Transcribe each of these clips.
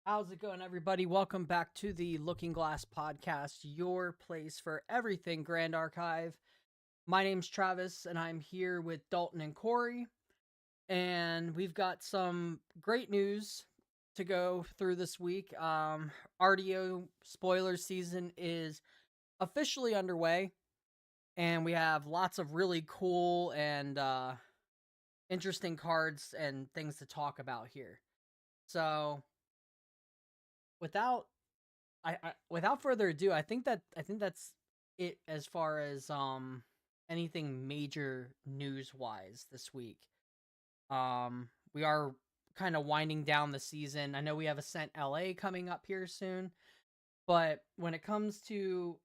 How's it going, everybody? Welcome back to the Looking Glass Podcast, your place for everything Grand Archive. My name's Travis, and I'm here with Dalton and Corey. And we've got some great news to go through this week. RDO spoiler season is officially underway, and we have lots of really cool and interesting cards and things to talk about here. So, without without further ado, I think that's it as far as anything major news wise this week. We are kind of winding down the season. I know we have Ascent LA coming up here soon, but when it comes to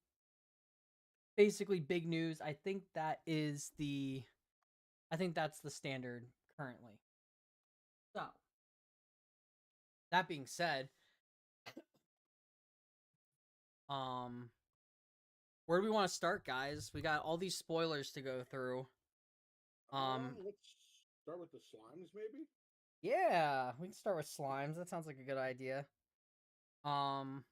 basically big news, I think that's the standard currently. So, that being said, um where do we want to start, guys? We got all these spoilers to go through. Let's start with the slimes, maybe. Yeah, we can start with slimes. That sounds like a good idea. Um,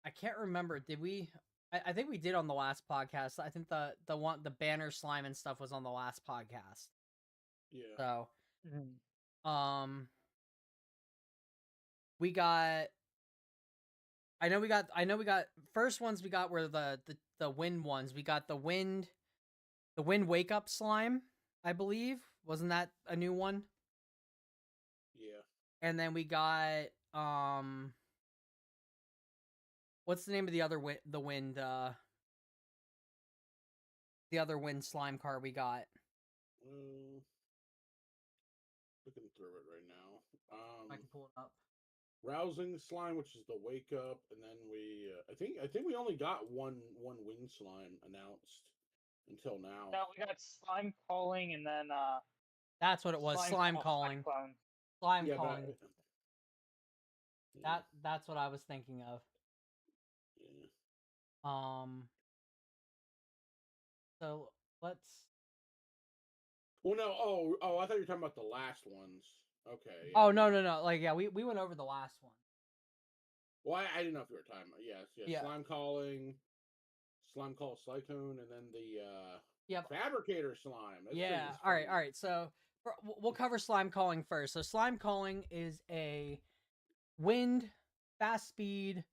I can't remember. Did we? I think we did on the last podcast. I think the banner slime and stuff was on the last podcast. Yeah. So, um, we got. I know we got first ones we got were the wind ones. We got the wind wake up slime. I believe wasn't that a new one? Yeah. And then we got what's the name of the other the other wind slime card we got? Uh, Looking through it right now. I can pull it up. Rousing slime, which is the wake up, and then I think we only got one wind slime announced until now. No, we got slime calling and then That's what it was. Slime calling. cyclone. Slime Yeah, calling. yeah, That's what I was thinking of. yeah. Um. So let's. Well, no. I thought you were talking about the last ones. Okay. Oh Yeah. no. Like yeah, we went over the last one. Well, I didn't know if you were talking about. Yes. Yeah. Slime calling, slime call cyclone, and then the Yep. fabricator slime. This thing Yeah. is All right. fun. All right. So we'll cover slime calling first. So slime calling is a wind, fast speed,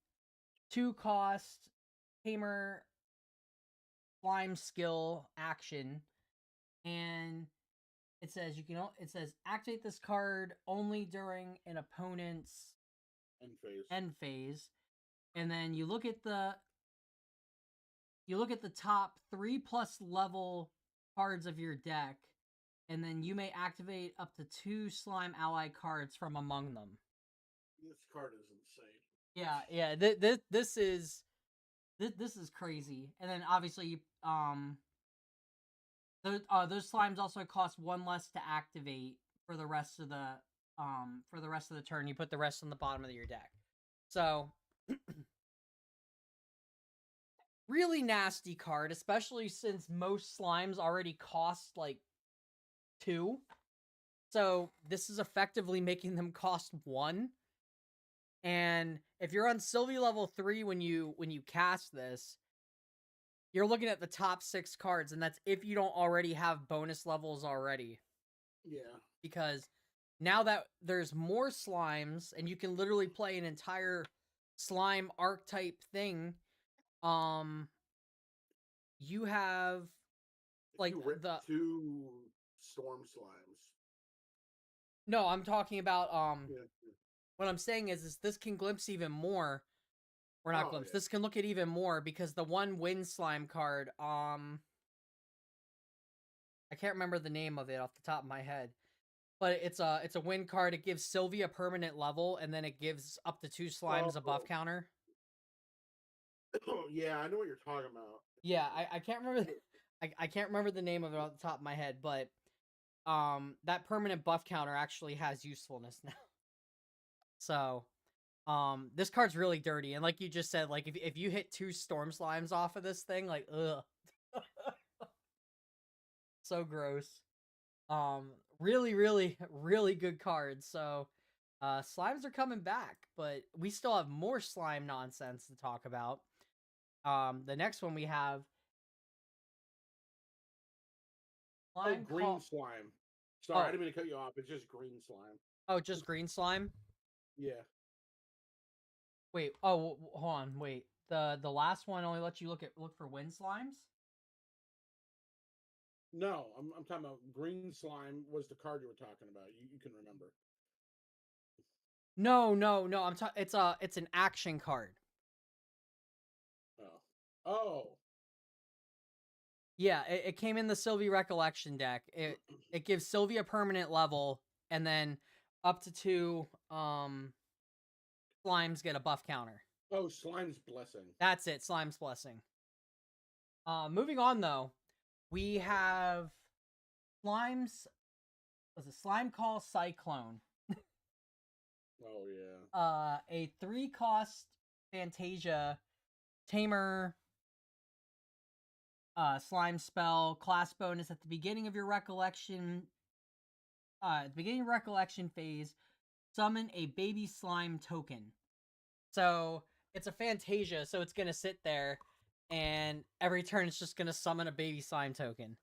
2 cost, tamer, slime skill action, and it says activate this card only during an opponent's end phase, and then you look at the top 3+ level cards of your deck, and then you may activate up to 2 slime ally cards from among them. This card is insane. Yeah. This is crazy. And then obviously, those slimes also cost 1 less to activate for the rest of the turn. You put the rest on the bottom of your deck. So really nasty card, especially since most slimes already cost like 2. So this is effectively making them cost 1. And if you're on Sylvie level 3 when you cast this, you're looking at the top 6 cards, and that's if you don't already have bonus levels already. Yeah. Because now that there's more slimes, and you can literally play an entire slime archetype thing, you have like the 2 storm slimes. No, I'm talking about Yeah. what I'm saying is this can glimpse even more. Or not glimpse. Yeah. This can look at even more because the one wind slime card, I can't remember the name of it off the top of my head. But it's a wind card. It gives Sylvia permanent level, and then it gives up to 2 slimes a buff counter. Yeah, I know what you're talking about. Yeah, I can't remember. I can't remember the name of it off the top of my head, but that permanent buff counter actually has usefulness now. So, this card's really dirty, and like you just said, like if you hit 2 storm slimes off of this thing, like ugh, so gross. Really good card. So Slimes are coming back, but we still have more slime nonsense to talk about. The next one we have Oh, slime green call. slime. Sorry, I Oh, didn't mean to cut you off. It's just green slime. oh, just green slime. Yeah. Wait. Oh, hold on. Wait. The last one only lets you look for wind slimes. No, I'm talking about green slime was the card you were talking about. You can remember. No, no, no. I'm talking. It's an action card. Oh. Oh. Yeah, it came in the Sylvia Recollection deck. It gives Sylvia permanent level, and then up to 2 slimes get a buff counter. Oh, slime's blessing. That's it. Slime's blessing. Moving on though, we have slimes. Was a slime call cyclone? Oh yeah. A 3-cost Fantasia Tamer slime spell class bonus at the beginning of your recollection. At the beginning of recollection phase, summon a baby slime token. So it's a Fantasia, so it's gonna sit there, and every turn it's just gonna summon a baby slime token.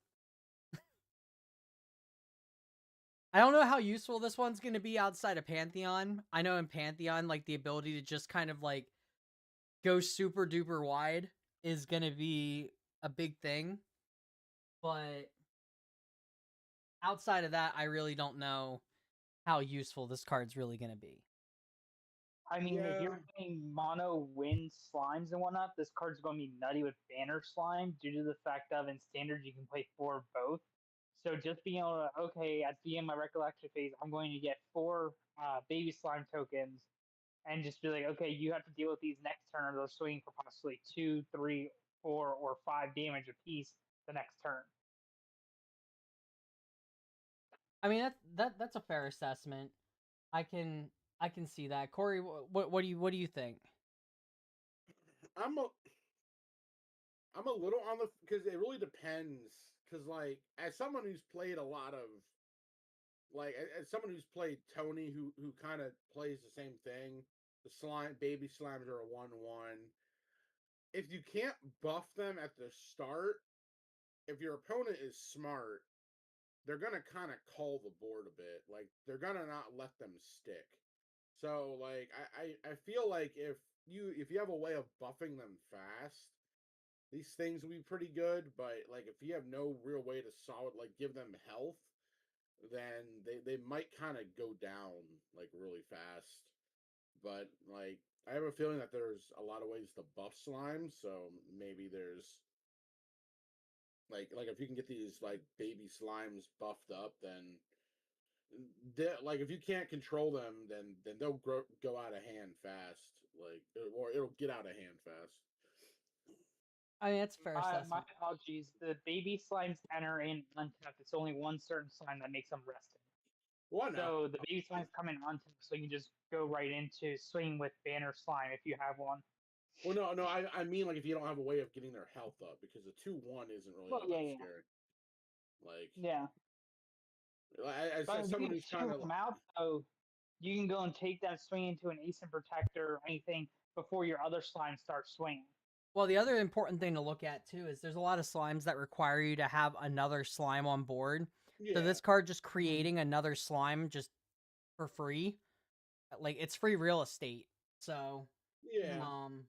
I don't know how useful this one's gonna be outside of Pantheon. I know in Pantheon, like the ability to just kind of like go super duper wide is gonna be a big thing. But outside of that, I really don't know how useful this card's really gonna be. I mean, if Yeah. you're playing mono wind slimes and whatnot, this card's going to be nutty with banner slime due to the fact of in standard you can play 4 of both. So just being able to, okay, at the end of my recollection phase, I'm going to get 4 baby slime tokens and just be like, okay, you have to deal with these next turn, or they're swinging for possibly 2, 3, 4, or 5 damage apiece the next turn. I mean that's a fair assessment. I can I can see that. Corey, what do you think? I'm a I'm a little on the because it really depends. Because like as someone who's played a lot of as someone who's played Tony who kind of plays the same thing. The slime baby slimes are a 1/1. If you can't buff them at the start, if your opponent is smart, they're gonna kind of cull the board a bit. Like they're gonna not let them stick. So like I feel like if you have a way of buffing them fast, these things will be pretty good. But like if you have no real way to solid like give them health, then they might kind of go down like really fast. But like I have a feeling that there's a lot of ways to buff slime, so maybe there's like if you can get these like baby slimes buffed up, then like if you can't control them, then they'll go out of hand fast, like or it'll get out of hand fast. I mean, it's a fair My assessment. apologies. The baby slimes enter in untapped. It's only one certain slime that makes them rested. Well, no. So the baby slimes come in untapped, so you can just go right into swinging with banner slime if you have one. Well, no. I mean like if you don't have a way of getting their health up, because the 2/1 isn't really Well, all yeah, that yeah, scary. Like yeah. as But if you someone can who's kind shoot of them out, though, you can go and take them swing into an ace and protector or anything before your other slime starts swinging. Well, the other important thing to look at too is there's a lot of slimes that require you to have another slime on board. So yeah this card just Mm-hmm. creating another slime just for free, like it's free real estate. So, yeah. um,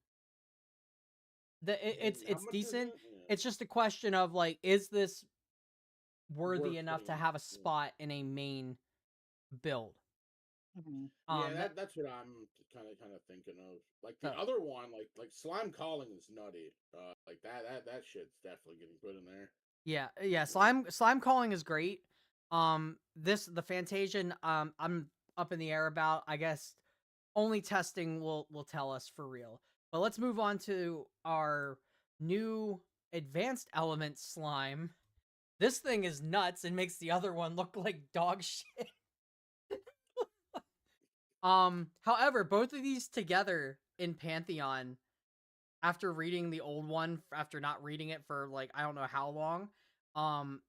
And how it's much is decent. it? Yeah, It's just a question of like, is this worthy worth enough to putting. have a Yeah. spot in a main build? Mm-hmm. Yeah, That that's what I'm kind of thinking of. Like the so other one, like slime calling is nutty. Like that shit's definitely getting put in there. yeah, slime calling is great. The Fantasian, I'm up in the air about. I guess only testing will tell us for real. But let's move on to our new advanced element slime. This thing is nuts and makes the other one look like dog shit. However, both of these together in Pantheon, after reading the old one, after not reading it for like I don't know how long, um,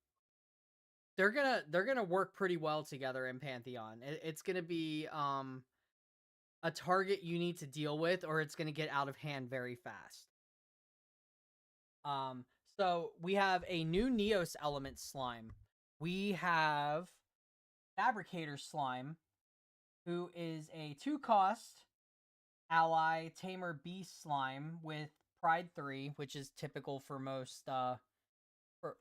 they're gonna work pretty well together in Pantheon. It's gonna be a target you need to deal with, or it's gonna get out of hand very fast. So we have a new Neos element slime. We have Fabricator Slime, who is a 2-cost ally tamer beast slime with Pride 3, which is typical for most for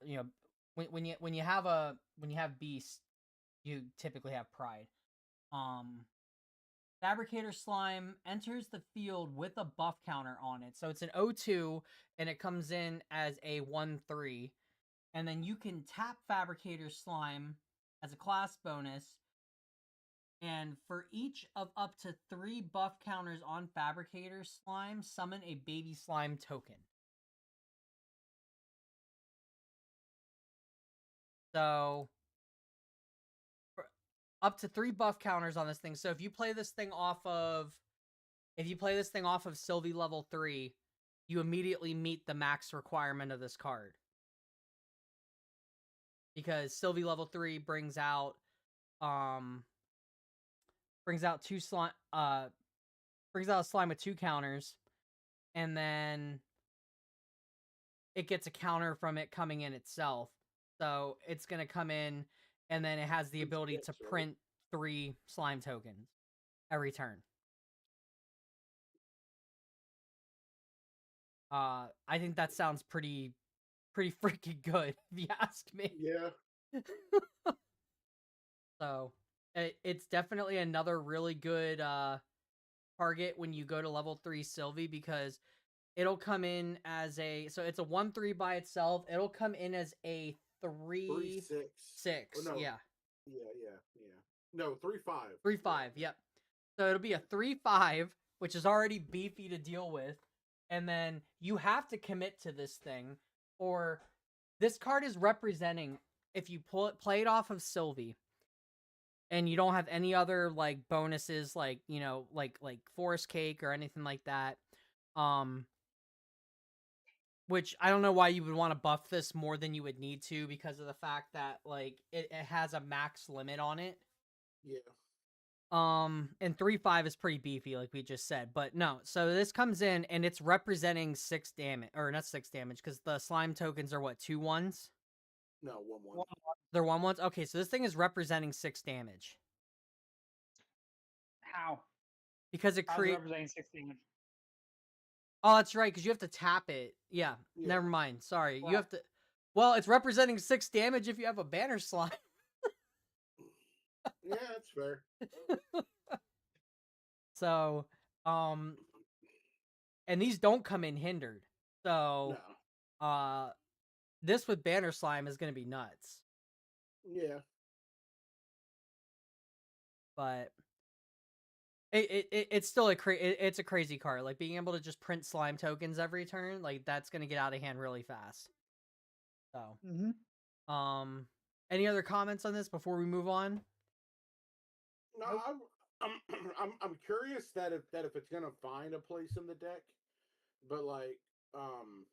when you have beast, you typically have Pride. Fabricator Slime enters the field with a buff counter on it. So it's an 0-2 and it comes in as a 1-3. And then you can tap Fabricator Slime as a class bonus. And for each of up to 3 buff counters on Fabricator Slime, summon a baby slime token. So up to 3 buff counters on this thing. So if you play this thing off of Sylvie level 3, you immediately meet the max requirement of this card. Because Sylvie level 3 brings out two slime brings out a slime with 2 counters, and then it gets a counter from it coming in itself. So it's gonna come in, and then it has the ability to print 3 slime tokens every turn. I think that sounds pretty freaking good, if you ask me. Yeah. So it's definitely another really good target when you go to level 3 Sylvie, because it'll come in as it's a 1-3 by itself. It'll come in as a 3-6. Oh, no. Yeah. Yeah. No, 3-5. 3-5. Yep. So it'll be a 3-5, which is already beefy to deal with, and then you have to commit to this thing, or this card is representing, if you play it off of Sylvie, and you don't have any other like bonuses, like like Forest Cake or anything like that, which I don't know why you would want to buff this more than you would need to, because of the fact that like it has a max limit on it. Yeah. And 3-5 is pretty beefy, like we just said. But no, so this comes in and it's representing 6 damage, or not 6 damage, because the slime tokens are what, 2 1s? No, 1-1. They're 1-1s. Okay, so this thing is representing 6 damage. How? Because it creates representing 6 damage. Oh, that's right, because you have to tap it. Yeah, never mind. Sorry. You have to. Well, it's representing 6 damage if you have a banner slime. Yeah, that's fair. So, and these don't come in hindered. So, no. This with banner slime is going to be nuts. Yeah. But it's still it's a crazy card. Like, being able to just print slime tokens every turn, like, that's going to get out of hand really fast. So, any other comments on this before we move on? No, I'm curious that if it's gonna find a place in the deck, but like I'm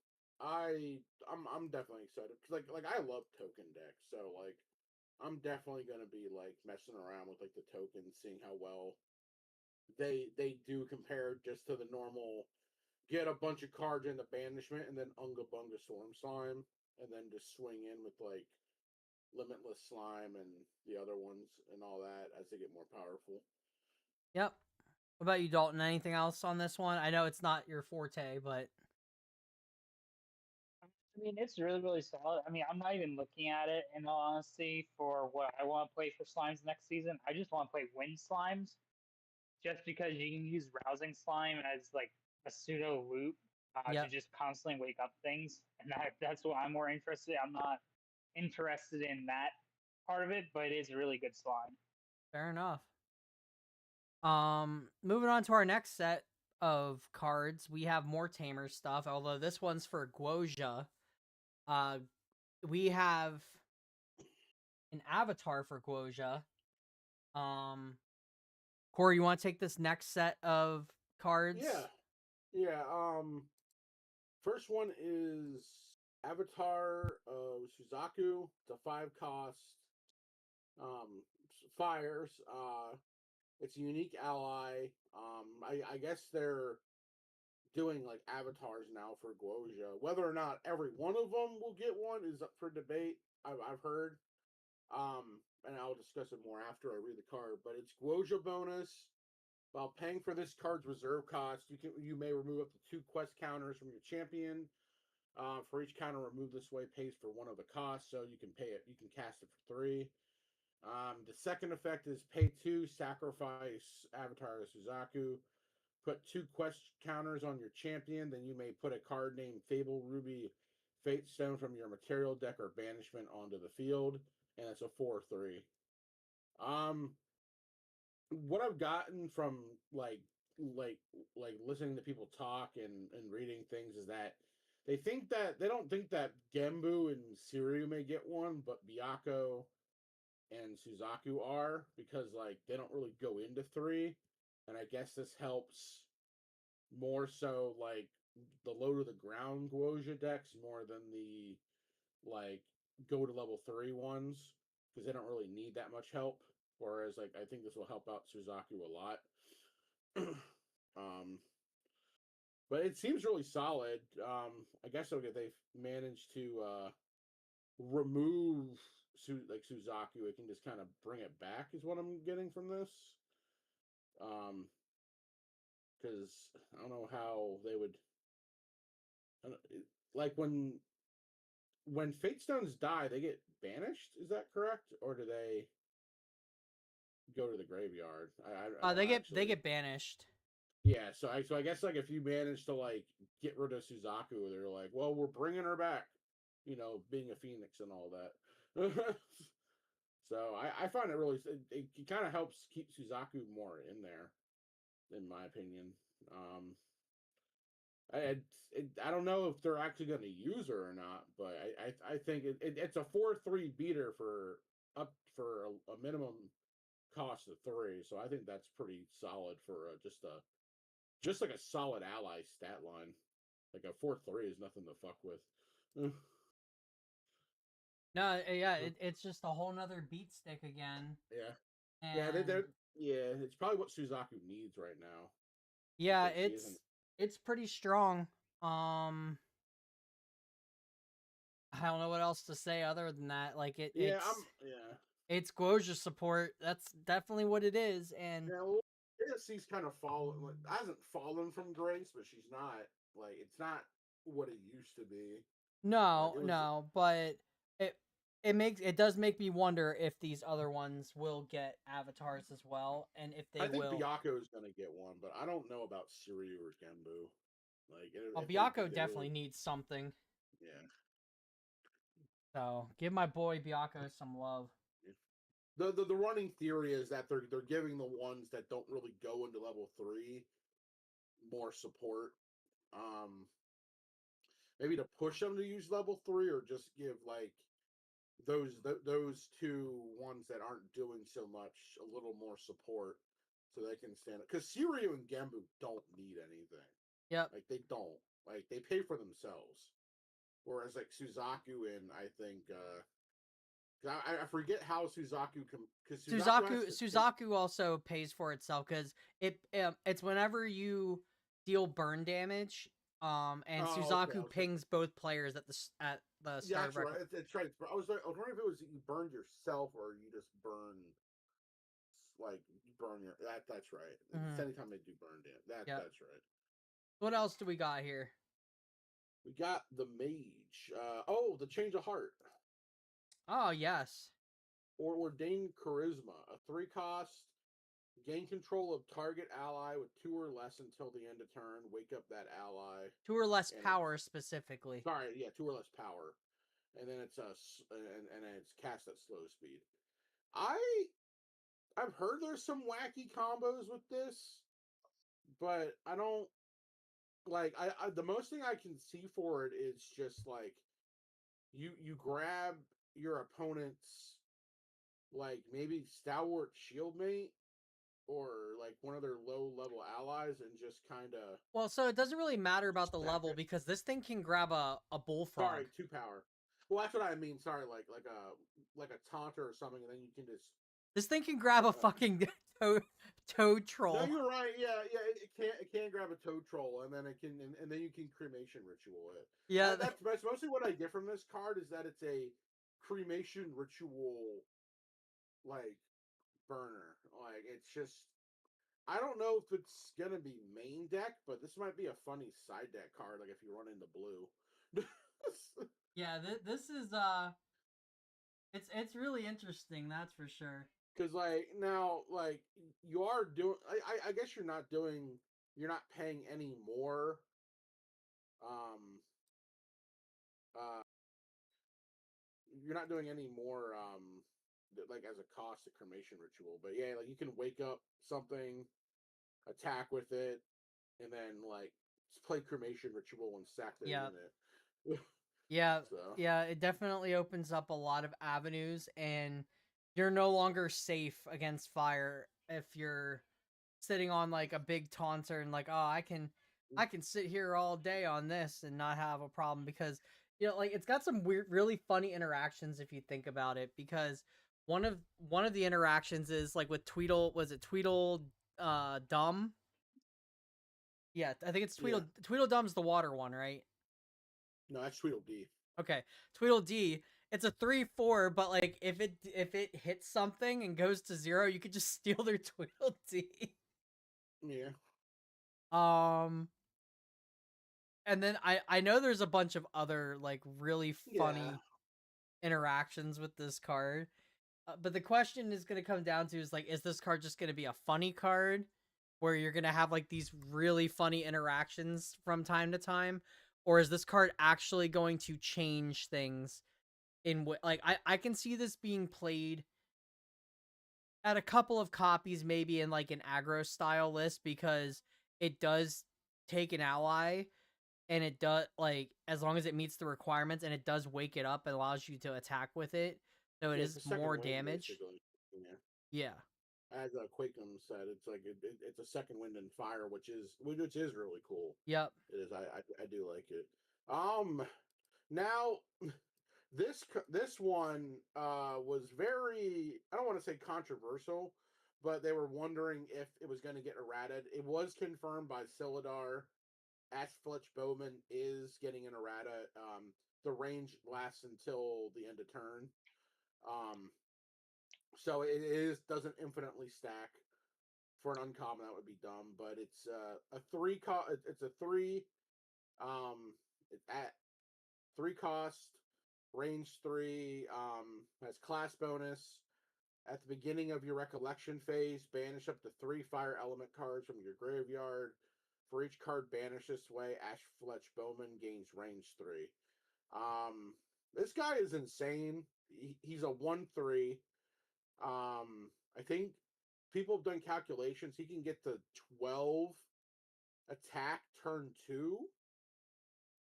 definitely excited, because like I love token decks, so like I'm definitely gonna be like messing around with like the tokens, seeing how well they do compared just to the normal get a bunch of cards into banishment and then Unga Bunga Storm Slime, and then just swing in with like Limitless Slime and the other ones and all that as they get more powerful. Yep. What about you, Dalton? Anything else on this one? I know it's not your forte, but I mean, it's really, really solid. I mean, I'm not even looking at it, in all honesty, for what I want to play for slimes next season. I just want to play wind slimes, just because you can use rousing slime as like a pseudo loop to just constantly wake up things, and that's what I'm more interested in. I'm not interested in that part of it, but it is a really good slime. Fair enough. Moving on to our next set of cards, we have more tamer stuff, although this one's for Guoja. We have an avatar for Guoja. Corey, you want to take this next set of cards? Yeah. First one is Avatar of Suzaku. It's a 5-cost fires. It's a unique ally. I guess they're doing like avatars now for Guoja. Whether or not every one of them will get one is up for debate. I've heard. And I'll discuss it more after I read the card. But it's Guoja bonus. While paying for this card's reserve cost, you may remove up to 2 quest counters from your champion. For each counter removed this way pays for one of the costs, so you can pay it. You can cast it for 3. The second effect is pay 2, sacrifice Avatar Suzaku. Put 2 quest counters on your champion. Then you may put a card named Fable Ruby Fate Stone from your material deck or banishment onto the field, and it's a 4/3. Um, what I've gotten from like like listening to people talk and reading things is that they don't think that Gembu and Siryu may get one, but Byakuo and Suzaku are, because like they don't really go into 3, and I guess this helps more so like the low to the ground Guoja decks more than the like go to level 3 ones, because they don't really need that much help. Whereas like I think this will help out Suzaku a lot. um, but it seems really solid. I guess okay, they've managed to remove like Suzaku. It can just kind of bring it back, is what I'm getting from this. Because I don't know how they would. Like when Fate Stones die, they get banished. Is that correct, or do they go to the graveyard? I don't They actually. get banished. Yeah, so I guess like if you manage to like get rid of Suzaku, they're like, well, we're bringing her back, being a phoenix and all that. So I find it really it kind of helps keep Suzaku more in there, in my opinion. I don't know if they're actually going to use her or not, but I think it's a 4/3 beater for up for a minimum cost of 3. So I think that's pretty solid for just like a solid ally stat line. Like a 4/3 is nothing to fuck with. No, yeah, it's just a whole nother beat stick again. Yeah, yeah, And yeah. It's probably what Suzaku needs right now, yeah, because she isn't. it's pretty strong. I don't know what else to say other than that. Like Yeah, yeah. it's Guoja support. That's definitely what it is. And Yeah, well, AFC's kind of fallen. Like, hasn't fallen from grace, but she's not like it's not what it used to be. Like it was. no, but it it does make me wonder if these other ones will get avatars as well, and if I they think will. Byakuo is gonna get one, but I don't know about Siryu or Genbu. Like Well, if they Byakko really, definitely needs something. yeah. So give my boy Byakko some love. The running theory is that they're giving the ones that don't really go into level 3 more support. Um, Maybe to push them to use level 3, or just give like those 2 ones that aren't doing so much a little more support, so they can stand up. Because Siryu and Gembu don't need anything. Yep. Like they don't. Like they pay for themselves. Whereas like Suzaku and I think I forget how Suzaku because Suzaku also pays for itself because it's whenever you deal burn damage. And Oh, okay. Suzaku pings both players at the Yeah, start of that's right. It's right. I was wondering if it was you burned yourself or you just burn like you burn your that's right. It's Mm-hmm. anytime they do burn damage. Yep. That's right. What else do we got here? We got the mage. The change of heart. Oh yes. Or ordained charisma. A 3 cost. Gain control of target ally with 2 or less until the end of turn. Wake up that ally. 2 or less And power specifically. sorry, yeah, 2 or less power. And then it's and then it's cast at slow speed. I've heard there's some wacky combos with this, but I don't like I the most thing I can see for it is just like you grab your opponent's like maybe stalwart shieldmate or like one of their low level allies and just kind of Well, so it doesn't really matter about the stack level it. because this thing can grab a bullfrog. Sorry, 2 power. Well, that's what I mean. Sorry, like a taunter or something, and then you can just. This thing can grab a fucking toad No, troll. you're right. Yeah, yeah. It can grab a toad troll, and then it can, and then you can cremation ritual it. Yeah, That's mostly what I get from this card is that it's a cremation ritual like burner. Like it's just I don't know if it's gonna be main deck, but this might be a funny side deck card. Like if you run into blue. yeah. This is it's really interesting. That's for sure. Because like now, like you are doing. I guess you're not doing. You're not paying any more. Um. Uh. You're not doing any more. Like as a cost of cremation ritual, but yeah, like you can wake up something, attack with it, and then like play cremation ritual and sack their Yeah, unit. yeah, So yeah. It definitely opens up a lot of avenues, and you're no longer safe against fire if you're sitting on like a big taunter and like, oh, I can sit here all day on this and not have a problem because like it's got some weird, really funny interactions if you think about it. Because one of the interactions is like with Tweedle, was it Tweedle Dumb? Yeah, I think it's yeah, Tweedledum's the water one, right? no, that's Tweedledee. Okay, Tweedledee. It's a 3/4, but like if it hits something and goes to 0, you could just steal their Tweedledee. Yeah, Um, and then I know there's a bunch of other like really yeah, funny interactions with this card. But the question is going to come down to is like, is this card just going to be a funny card where you're going to have like these really funny interactions from time to time? Or is this card actually going to change things in what, like, I can see this being played at a couple of copies, maybe in like an aggro style list, because it does take an ally and it does, like, as long as it meets the requirements and it does wake it up and allows you to attack with it, so it yeah. It's is a second more wind damage. basically. Yeah, Yeah. as Quakem said, it's like it's a second wind and fire, which is really cool. Yep. It is. I do like it. Um, now this one was very, I don't want to say controversial, but they were wondering if it was going to get errated. It was confirmed by Silidar. Ash Fletch Bowman is getting an errata. The range lasts until the end of turn. Um, so it is doesn't infinitely stack. For an uncommon, that would be dumb, but it's a three it's a three at three cost, range three, has class bonus. At the beginning of your recollection phase, banish up to 3 fire element cards from your graveyard. For each card banished this way, Ash Fletch Bowman gains range 3. This guy is insane. He's a 1/3. I think people have done calculations. He can get to 12 attack turn 2.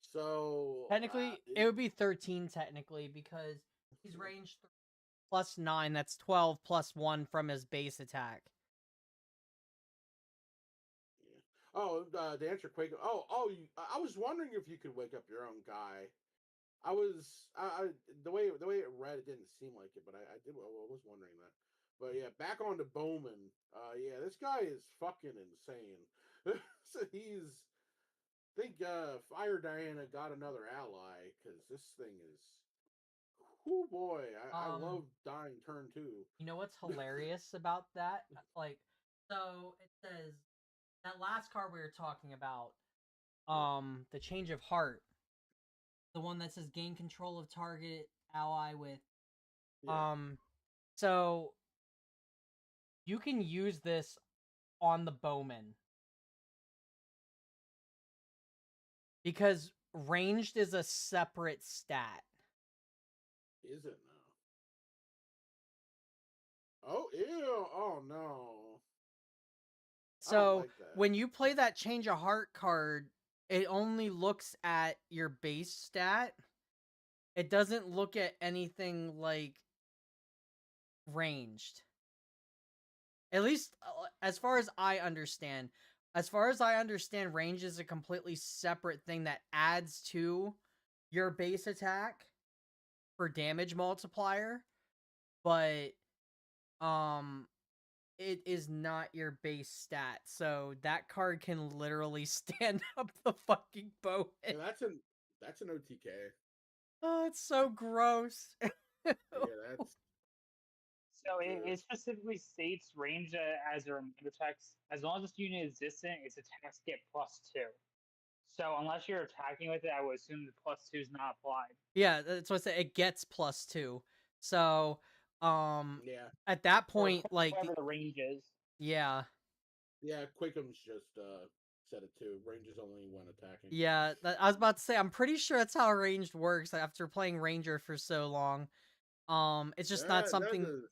So Technically, it would be 13 technically because he's range plus 9. That's 12 plus 1 from his base attack. yeah. Oh, to answer Quake. I was wondering if you could wake up your own guy. I the way it read, it didn't seem like it, but I was wondering that. But yeah, back on to Bowman. Yeah, this guy is fucking insane. So I think Fire Diana got another ally because this thing is. Oh boy, I love dying turn 2. You know what's hilarious about that? Like, so it says that last card we were talking about, the change of heart, the one that says gain control of target ally with, Yeah, so you can use this on the Bowman because ranged is a separate stat. is it now? Oh ew! Oh no! I don't So like that. when you play that change of heart card, it only looks at your base stat. It doesn't look at anything like ranged. At least as far as I understand. As far as I understand, range is a completely separate thing that adds to your base attack. for damage multiplier, but it is not your base stat. So that card can literally stand up the fucking bow. And that's an OTK. Oh, it's so gross. Yeah, that's So it specifically states range as a reminder text. As long as this unit is distant, its attacks get +2. So unless you're attacking with it, I would assume the +2 is not applied. Yeah, that's what I said. It gets +2. So, yeah. at that Or point, like, whatever the range is. yeah, Yeah, Quickham's just set it too. Range is only when attacking. yeah. I was about to say, I'm pretty sure that's how ranged works. After playing Ranger for so long, it's just not That something is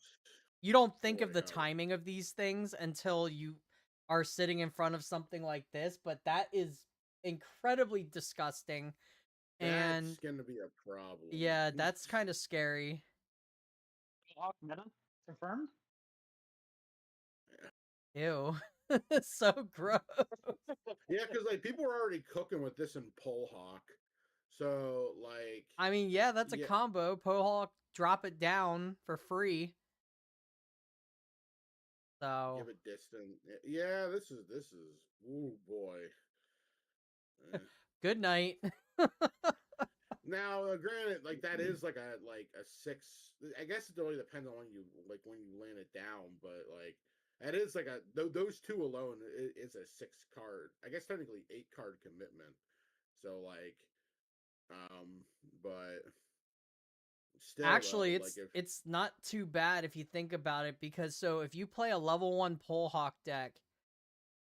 you don't think of boy, the howdy. timing of these things until you are sitting in front of something like this. But that is incredibly disgusting, and That's gonna be a problem. yeah, that's kind of scary. Hawk meta confirmed. Ew, so gross. Yeah, because like people are already cooking with this in Pole Hawk. So like I mean, yeah, that's a yeah, combo. Pohawk, drop it down for free. So give it distant. Yeah, this is oh boy. Eh. good night. Now, granted, like that is like a 6. I guess it really depends on when you land it down, but like that is like those two alone is a 6 card. I guess technically 8 card commitment. So like, but still Actually, though, like it's if it's not too bad if you think about it, because so if you play a level 1 Polehawk deck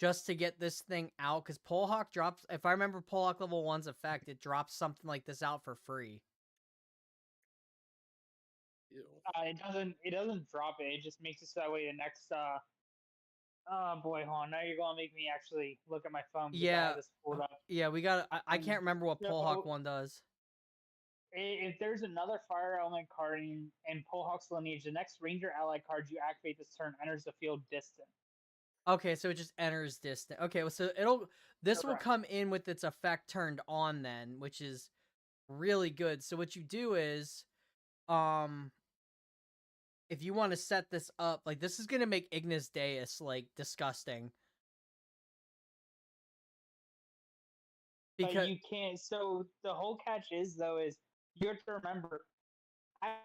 just to get this thing out, because Polehawk drops, if I remember Polehawk level 1's effect, it drops something like this out for free. you It doesn't drop it. It just makes it so that way the next oh boy, hold on. Now you're gonna make me actually look at my phone because I Yeah, have this pulled up. yeah, we got. I can't remember what Polehawk So 1 does. if there's another fire element card in Polhawk's lineage, the next ranger ally card you activate this turn enters the field distant. Okay, so it just enters distant. Okay, well, so this will Correct. come in with its effect turned on then, which is really good. So what you do is, if you want to set this up, like, this is gonna make Ignis Deus like disgusting. But Because you can't. So the whole catch is though is you have to remember, Ash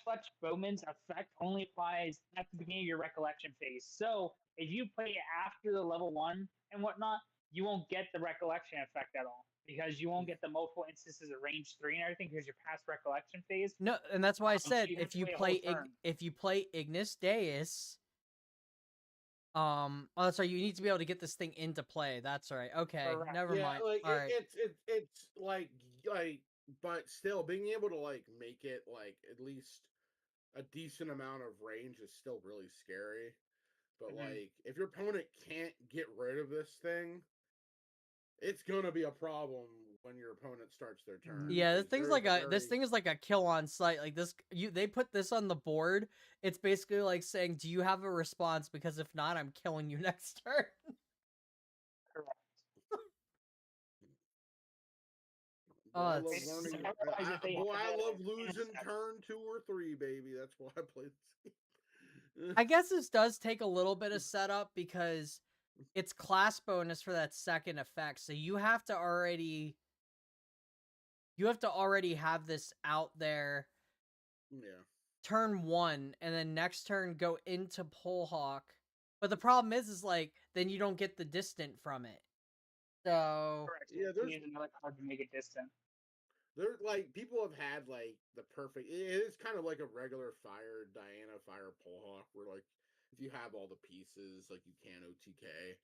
Fletch Bowman's effect only applies at the beginning of your recollection phase. So if you play it after the level 1 and whatnot, you won't get the recollection effect at all because you won't get the multiple instances of range 3 and everything because you're past recollection phase. no, and that's why I So said you have to wait a whole turn. if you play Ignis Deus, oh, sorry, you need to be able to get this thing into play. That's right. Okay, Correct. never yeah, mind. like All right. it's like but still being able to like make it like at least a decent amount of range is still really scary. But like if your opponent can't get rid of this thing, it's gonna be a problem when your opponent starts their turn. Yeah, this Because thing's there is like this thing is like a kill on sight. Like this, they put this on the board. It's basically like saying, "Do you have a response? Because if not, I'm killing you next turn." Correct. Boy, I love It's learning. surprised that they Boy, have I that love in losing step. turn 2 or 3, baby. That's why I play this. I guess this does take a little bit of setup because it's class bonus for that second effect. So you have to already have this out there Yeah. turn 1, and then next turn go into Polehawk. But the problem is like then you don't get the distant from it. So Correct. Yeah, You need another card to make it distant. There, like, people have had like the perfect. It is kind of like a regular fire Diana fire Polehawk, where like if you have all the pieces, like you can OTK.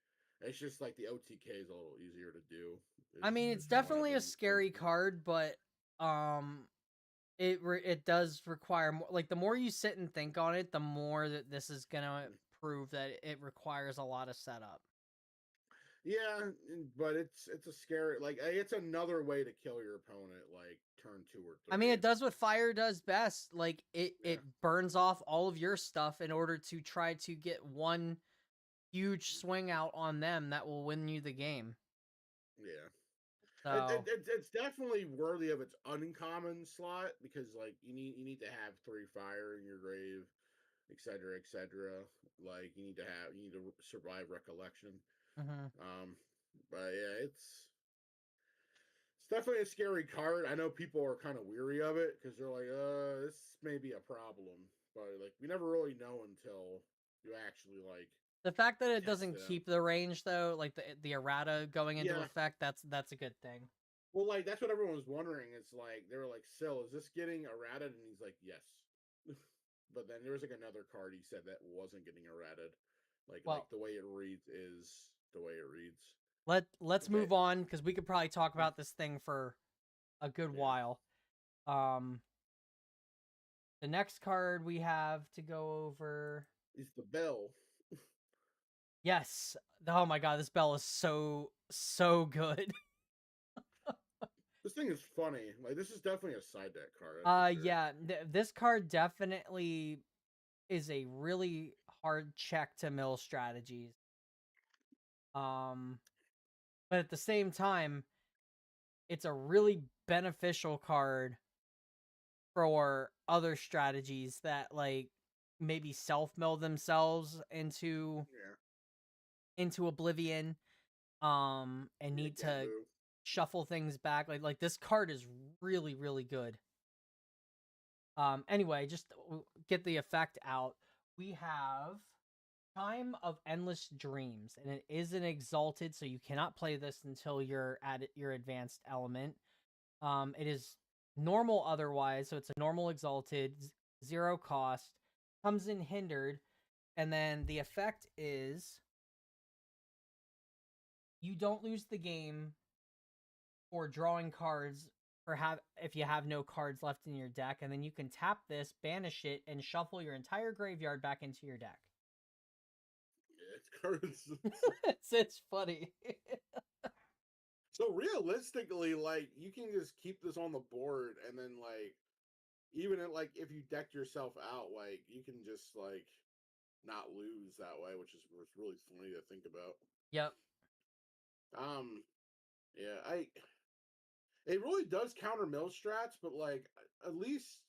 It's just like the OTK is a little easier to do. I mean, it's definitely a scary card, but it does require more. Like the more you sit and think on it, the more that this is gonna prove that it requires a lot of setup. Yeah, but it's a scary, like it's another way to kill your opponent, like turn 2 or 3. I mean, it does what fire does best. Like it burns off all of your stuff in order to try to get one huge swing out on them that will win you the game. Yeah. So It's definitely worthy of its uncommon slot because like you need to have 3 fire in your grave, etc., etc. Like you need to survive recollection. mhm. But yeah, it's definitely a scary card. I know people are kind of weary of it because they're like, this may be a problem. But like we never really know until you actually like The fact that it test doesn't it out. keep the range though, like the errata going into Yeah. effect, that's a good thing. Well, like that's what everyone was wondering. It's like they were like, "Sil, is this getting errated?" And he's like, "Yes." But then there was like another card he said that wasn't getting errated. Like Well, the way it reads is the way it reads. let's Okay. move on because we could probably talk about this thing for a good Yeah. while. Um, the next card we have to go over. It's the bell. Yes. Oh my god, this bell is so good. This thing is funny. Like this is definitely a side deck card, that's for sure. Yeah, this card definitely is a really hard check to mill strategies. Um, but at the same time, it's a really beneficial card for other strategies that like maybe self mill themselves Yeah. into oblivion and Yeah, need to Genbu. shuffle things back. Like this card is really good. Anyway, just get the effect out. We have Time of Endless Dreams, and it is an exalted, so you cannot play this until you're at your advanced element. It is normal otherwise, so it's a normal exalted, 0 cost, comes in hindered, and then the effect is you don't lose the game for drawing cards if you have no cards left in your deck, and then you can tap this, banish it, and shuffle your entire graveyard back into your deck. Yeah, it's cards. It's funny. So realistically, like you can just keep this on the board and then like even if you decked yourself out, like you can just like not lose that way, which is really funny to think about. Yep. Um, yeah, I it really does counter mill strats, but like at least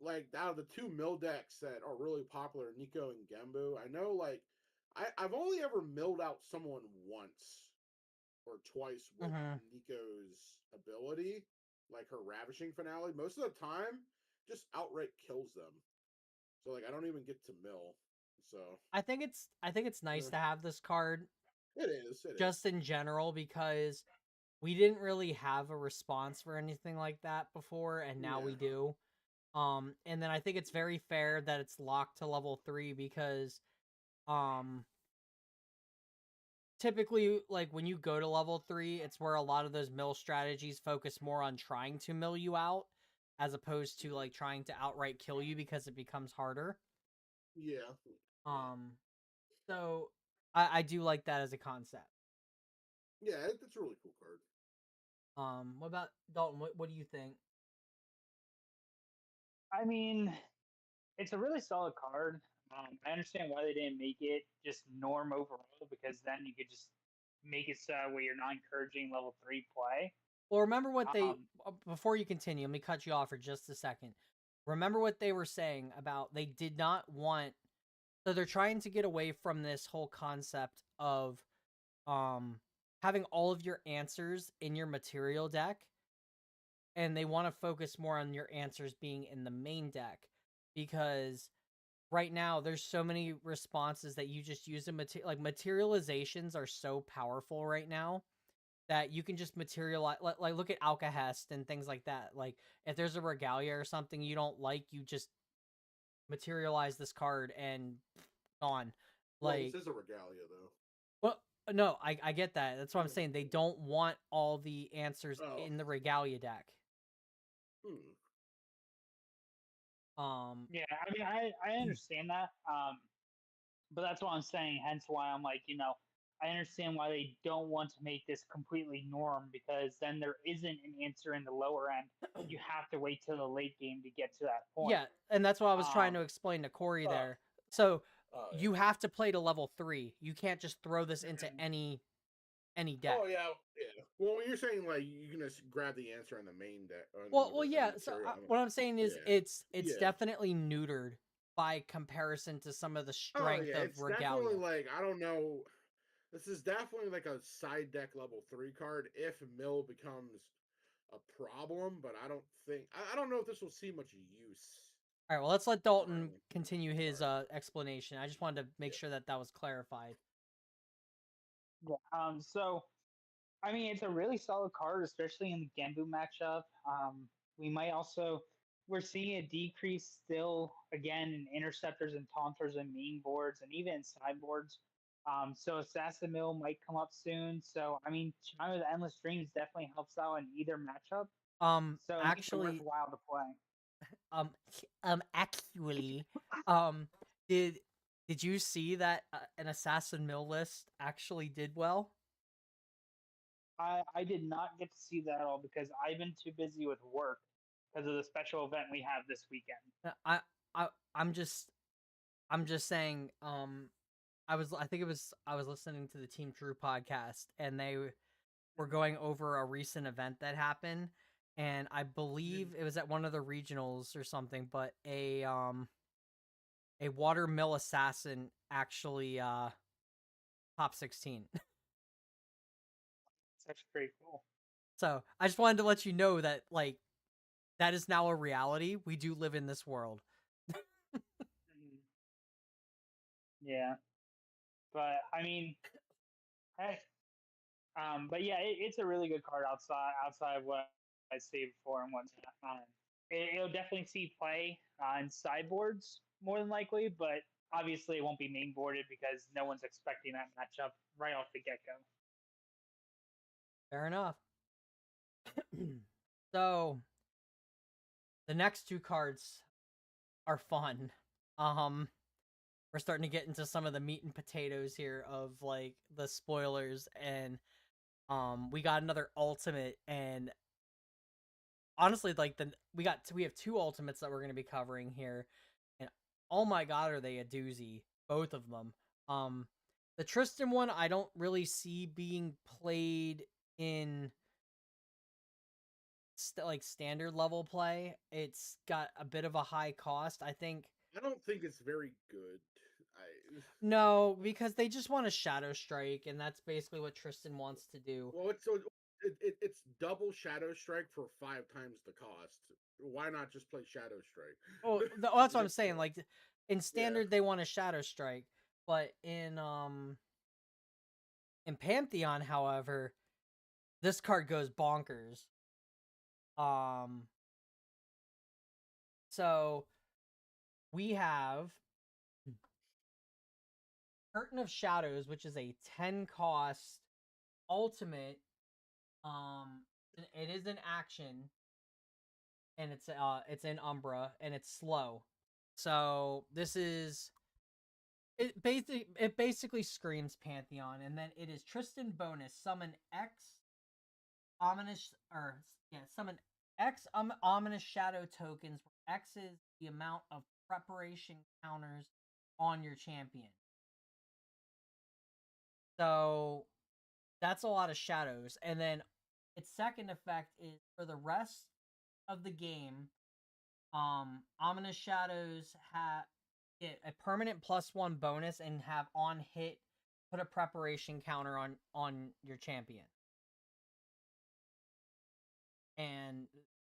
like out of the two mill decks that are really popular, Nico and Gembu, I know like I've only ever milled out someone once or twice with Mm-hmm. Nico's ability, like her ravishing finale. Most of the time, just outright kills them. So like I don't even get to mill. So I think it's nice to have this card it is. It is. just in general because we didn't really have a response for anything like that before, and now we Yeah. do. And then I think it's very fair that it's locked to level 3 because um typically like when you go to level 3, it's where a lot of those mill strategies focus more on trying to mill you out as opposed to like trying to outright kill you because it becomes harder. Yeah. Yeah. Um so I do like that as a concept. Yeah. It's a really cool card. What about Dalton? What do you think? I mean, it's a really solid card. I understand why they didn't make it just norm overall because then you could just make it so where you're not encouraging level 3 play. Well, remember what they Um, before you continue, let me cut you off for just a second. Remember what they were saying about they did not want, so they're trying to get away from this whole concept of um having all of your answers in your material deck, and they want to focus more on your answers being in the main deck because right now there's so many responses that you just use in like materializations are so powerful right now that you can just materialize like look at Alcahest and things like that. Like if there's a regalia or something you don't like, you just materialize this card and gone. Well, this Like is a regalia though. well no, I get that. That's what I'm Hmm. saying. They don't want all the answers Oh. in the regalia deck. Hmm. Um yeah, I mean, I understand that. But that's what I'm saying. Hence why I'm like, I understand why they don't want to make this completely norm because then there isn't an answer in the lower end. You have to wait till the late game to get to that point. yeah, and that's what I was trying Um, to explain to Corey Oh. there. So Oh you have to play to level 3. You can't just throw this into yeah. any any deck. Oh yeah. Well, you're saying like you can just grab the answer on the main deck. Well, yeah. So what I'm saying is, Yeah. it's definitely neutered by comparison to some of the Oh strength yeah, of it's Regalia. definitely like I don't know. This is definitely like a side deck level 3 card if Mill becomes a problem, but I don't think I don't know if this will see much use. All right, well, let's let Dalton around continue this his card. explanation. I just wanted to make sure that was clarified. Yeah. So I mean, it's a really solid card, especially in the Genbu matchup. We might also we're seeing a decrease still again in interceptors and taunters and main boards and even sideboards. So Assassin Mill might come up soon. So I mean, Chime with Endless Dreams definitely helps out in either matchup. So it makes it Actually, worthwhile to play. actually, um, did did you see that an Assassin Mill list actually did well? I did not get to see that at all because I've been too busy with work because of the special event we have this weekend. I I I'm just I'm just saying. I think I was listening to the Team True podcast, and they were going over a recent event that happened, and I believe it was at one of the regionals or something. But a watermill assassin actually top 16. It's actually pretty cool. So I just wanted to let you know that like that is now a reality. We do live in this world. Yeah, but I mean, hey, but yeah, it's a really good card outside of what I stated before and whatnot. It'll definitely see play on sideboards more than likely, but obviously it won't be main boarded because no one's expecting that matchup right off the get go. Fair enough. So the next two cards are fun. Um, we're starting to get into some of the meat and potatoes here of like the spoilers, and we got another ultimate, and honestly, like we have two ultimates that we're going to be covering here, and oh my god, are they a doozy, both of them. The Tristan one I don't really see being played in like standard level play. It's got a bit of a high cost, I think. I don't think it's very good. I No, because they just want a Shadow Strike, and that's basically what Tristan wants to do. Well, it's double Shadow Strike for 5 times the cost. Why not just play Shadow Strike? Oh, that's what I'm saying. Yeah. Like in standard, they want a Shadow Strike, but in Pantheon, however, this card goes bonkers. Um, so we have Curtain of Shadows, which is a 10 cost ultimate. It is an action, and it's in Umbra, and it's slow. So this is it basically screams Pantheon, and then it is Tristan bonus summon X ominous or yeah summon X ominous shadow tokens where X is the amount of preparation counters on your champion. So that's a lot of shadows, and then its second effect is for the rest of the game. Ominous shadows have get a permanent +1 bonus and have on hit put a preparation counter on your champion. And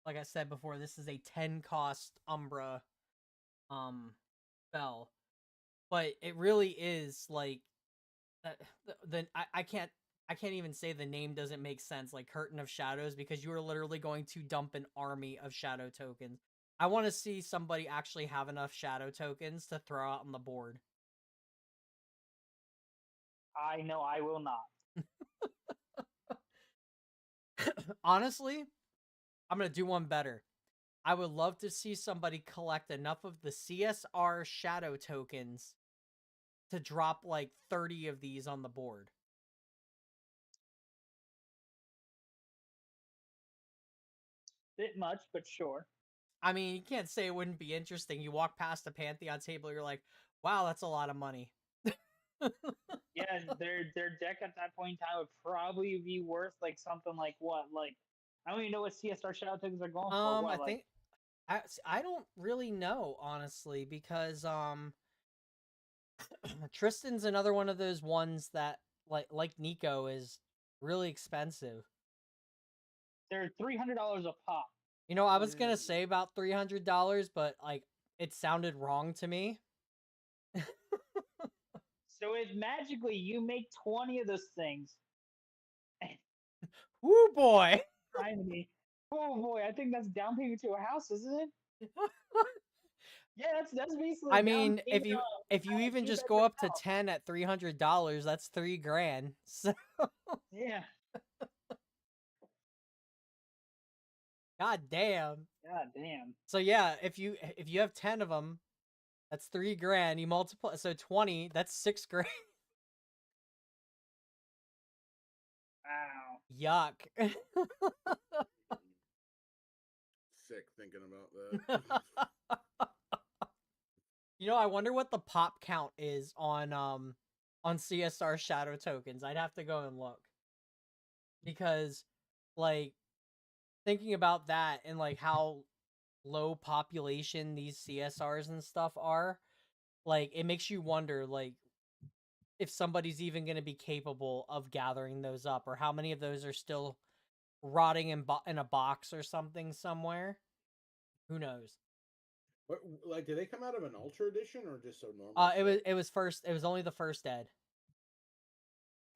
like I said before, this is a 10 cost Umbra spell. But it really is like that I can't even say the name doesn't make sense, like Curtain of Shadows, because you are literally going to dump an army of shadow tokens. I want to see somebody actually have enough shadow tokens to throw out on the board. I know I will not. Honestly, I'm going to do one better. I would love to see somebody collect enough of the CSR shadow tokens to drop like 30 of these on the board. Bit much, but sure. I mean, you can't say it wouldn't be interesting. You walk past a Pantheon table, you're like, wow, that's a lot of money. Yeah, their deck at that point in time would probably be worth like something like what, like I don't even know what CSR shadow tokens are going for. I What, like think I don't really know, honestly, because Tristan's another one of those ones that like Nico is really expensive. they're $300 a pop. You know, I was gonna say about $300, but like it sounded wrong to me. So if magically you make 20 of those things, Woo boy. trying me, oh boy, I think that's down payment to a house, isn't it? Yeah, that's basically I down mean, payment if you on a even just go two-bedroom up to house. 10 at $300, that's $3,000. So Yeah. god damn. God damn. So yeah, if you have 10 of them, that's $3,000. You multiply, so 20, that's $6,000. Wow. Yuck. Sick thinking about that. You know, I wonder what the pop count is on CSR shadow tokens. I'd have to go and look. Because like thinking about that and like how low population these CSRs and stuff are, like it makes you wonder like if somebody's even going to be capable of gathering those up, or how many of those are still rotting in a box or something somewhere. Who knows? What, like, did they come out of an Ultra Edition or just a normal? It was only the first ed.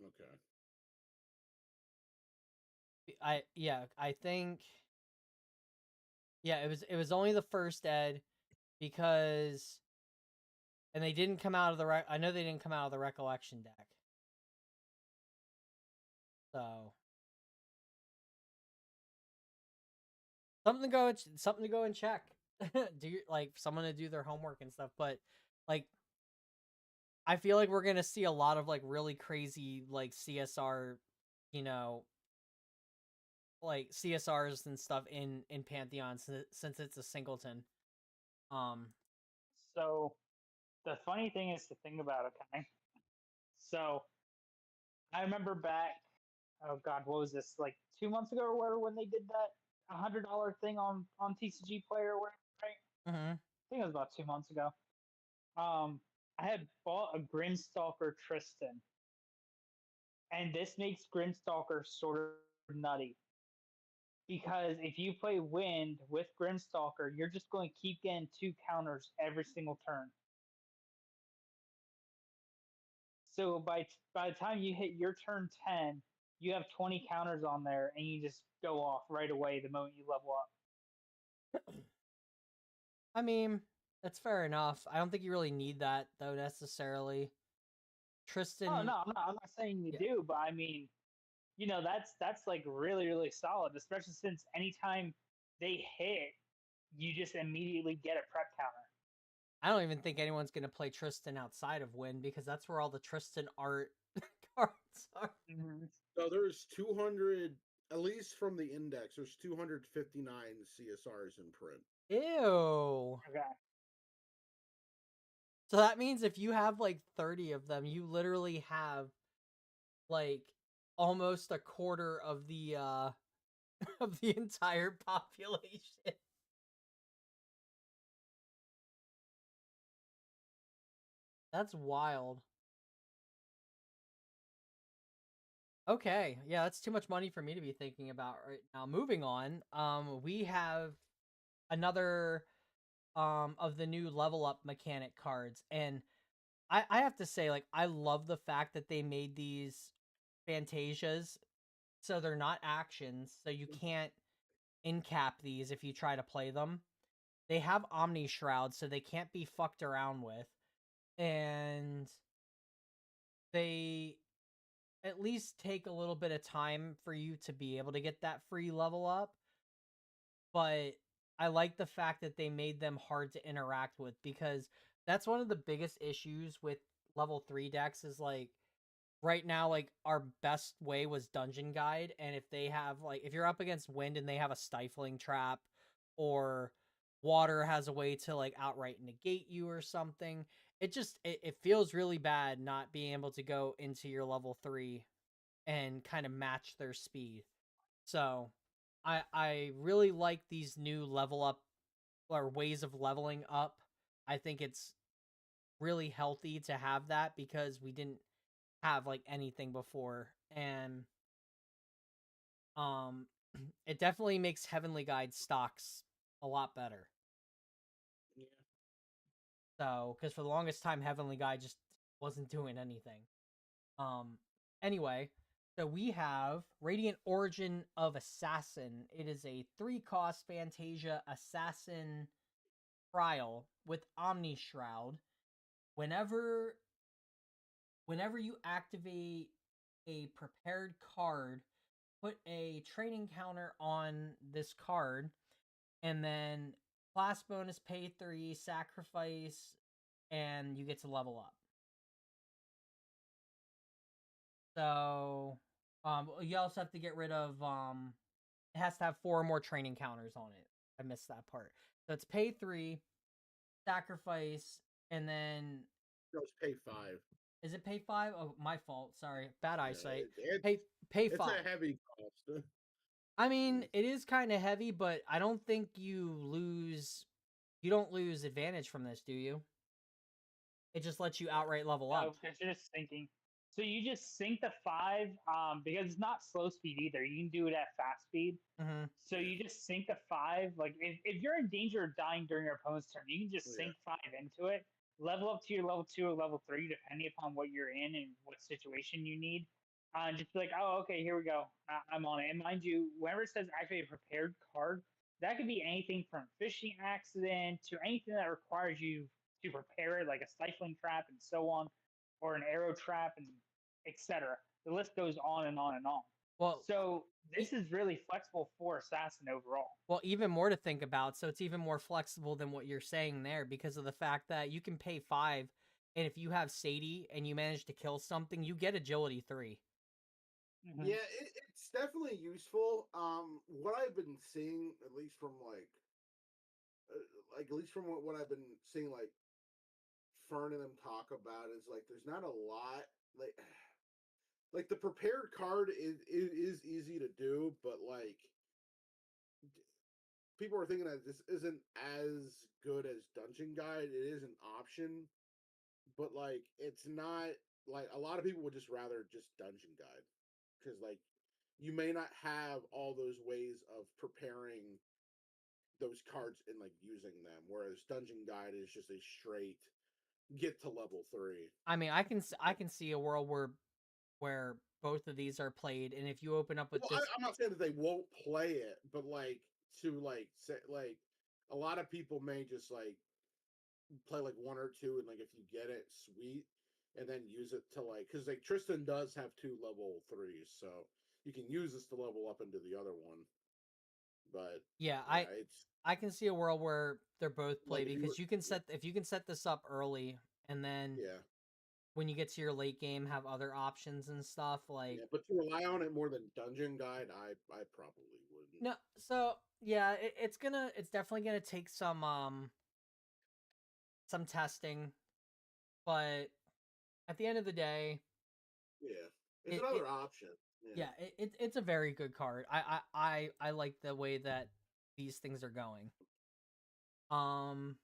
Okay. I think it was only the first ed, because and they didn't come out of the I know they didn't come out of the recollection deck. So something to go and check. Do you like someone to do their homework and stuff, but like I feel like we're going to see a lot of like really crazy like CSR, you know, like CSRs and stuff in Pantheon since it's a singleton. So the funny thing is to think about, okay? So I remember back, oh god, what was this, like 2 months ago or whatever, when they did that $100 thing on TCG Player or whatever, right? Mm-hmm. I think it was about 2 months ago. I had bought a Grimstalker Tristan, and this makes Grimstalker sort of nutty because if you play Wind with Grimstalker, you're just going to keep getting 2 counters every single turn. So by the time you hit your turn 10, you have 20 counters on there, and you just go off right away the moment you level up. I mean, that's fair enough. I don't think you really need that though necessarily. Tristan. Oh no, I'm not saying you do, but I mean, you know, that's like really really solid, especially since anytime they hit, you just immediately get a prep counter. I don't even think anyone's gonna play Tristan outside of Win, because that's where all the Tristan art cards are. Mm-hmm. So there's 200, at least from the index. There's 259 CSRs in print. Ew. Okay. So that means if you have like 30 of them, you literally have like almost a quarter of the of the entire population. That's wild. Okay, yeah, that's too much money for me to be thinking about right now. Moving on, we have another of the new level up mechanic cards, and I have to say, like, I love the fact that they made these Fantasias so they're not actions, so you can't incap these if you try to play them. They have Omni Shroud, so they can't be fucked around with, and they at least take a little bit of time for you to be able to get that free level up. But I like the fact that they made them hard to interact with, because that's one of the biggest issues with level 3 decks is like right now, like our best way was Dungeon Guide, and if they have like if you're up against Wind and they have a stifling trap, or Water has a way to like outright negate you or something, it feels really bad not being able to go into your level 3 and kind of match their speed. So I really like these new level up or ways of leveling up. I think it's really healthy to have that because we didn't have like anything before, and um it definitely makes Heavenly Guide stocks a lot better. Yeah. So, because for the longest time, Heavenly Guide just wasn't doing anything. Um, anyway, so we have Radiant Origin of Assassin. It is a 3-cost Fantasia Assassin trial with Omni Shroud. Whenever whenever you activate a prepared card, put a training counter on this card, and then class bonus pay 3, sacrifice, and you get to level up. So, you also have to get rid of it has to have 4 more training counters on it. I missed that part. So it's pay 3, sacrifice, and then No, it's pay 5. is it pay 5? Oh, my fault. Sorry, bad Yeah, eyesight. it's Pay it's 5. a heavy cost. I mean, it is kind of heavy, but I don't think you don't lose advantage from this, do you? It just lets you outright level No, up. because you're just sinking. So you just sink the 5, because it's not slow speed either. You can do it at fast speed. Mm-hmm. So you just sink the 5. Like if you're in danger of dying during your opponent's turn, you can just Yeah. sink 5 into it, level up to your level 2 or level 3, depending upon what you're in and what situation you need. And just be like, oh, okay, here we go. I'm on it. And mind you, whenever it says activate a prepared card, that could be anything from fishing accident to anything that requires you to prepare it, like a stifling trap and so on, or an arrow trap and etc. The list goes on and on and on. Well, So e- this is really flexible for Assassin overall. well, even more to think about. So it's even more flexible than what you're saying there because of the fact that you can pay 5, and if you have Sadie and you manage to kill something, you get agility 3. Mm-hmm. Yeah, it's definitely useful. What I've been seeing, at least from like at least from what I've been seeing, like Fern and them talk about, is like there's not a lot like like the prepared card is easy to do, but like people are thinking that this isn't as good as Dungeon Guide. It is an option, but like it's not like a lot of people would just rather just Dungeon Guide because like you may not have all those ways of preparing those cards and like using them, whereas Dungeon Guide is just a straight get to level 3. I mean, I can see a world where both of these are played, and if you open up with Well, this, I'm not saying that they won't play it, but like to like say like a lot of people may just like play like 1 or 2, and like if you get it, sweet, and then use it to like because like Tristan does have 2 level 3s, so you can use this to level up into the other one. But yeah, yeah, it's I can see a world where they're both like played if you were because if you can set this up early, and then yeah. when you get to your late game have other options and stuff like Yeah, but to rely on it more than Dungeon Guide, I probably wouldn't. no. So yeah, it's definitely gonna take some testing, but at the end of the day, Yeah, it's it another option. Yeah. yeah, it's a very good card. I like the way that these things are going. Um,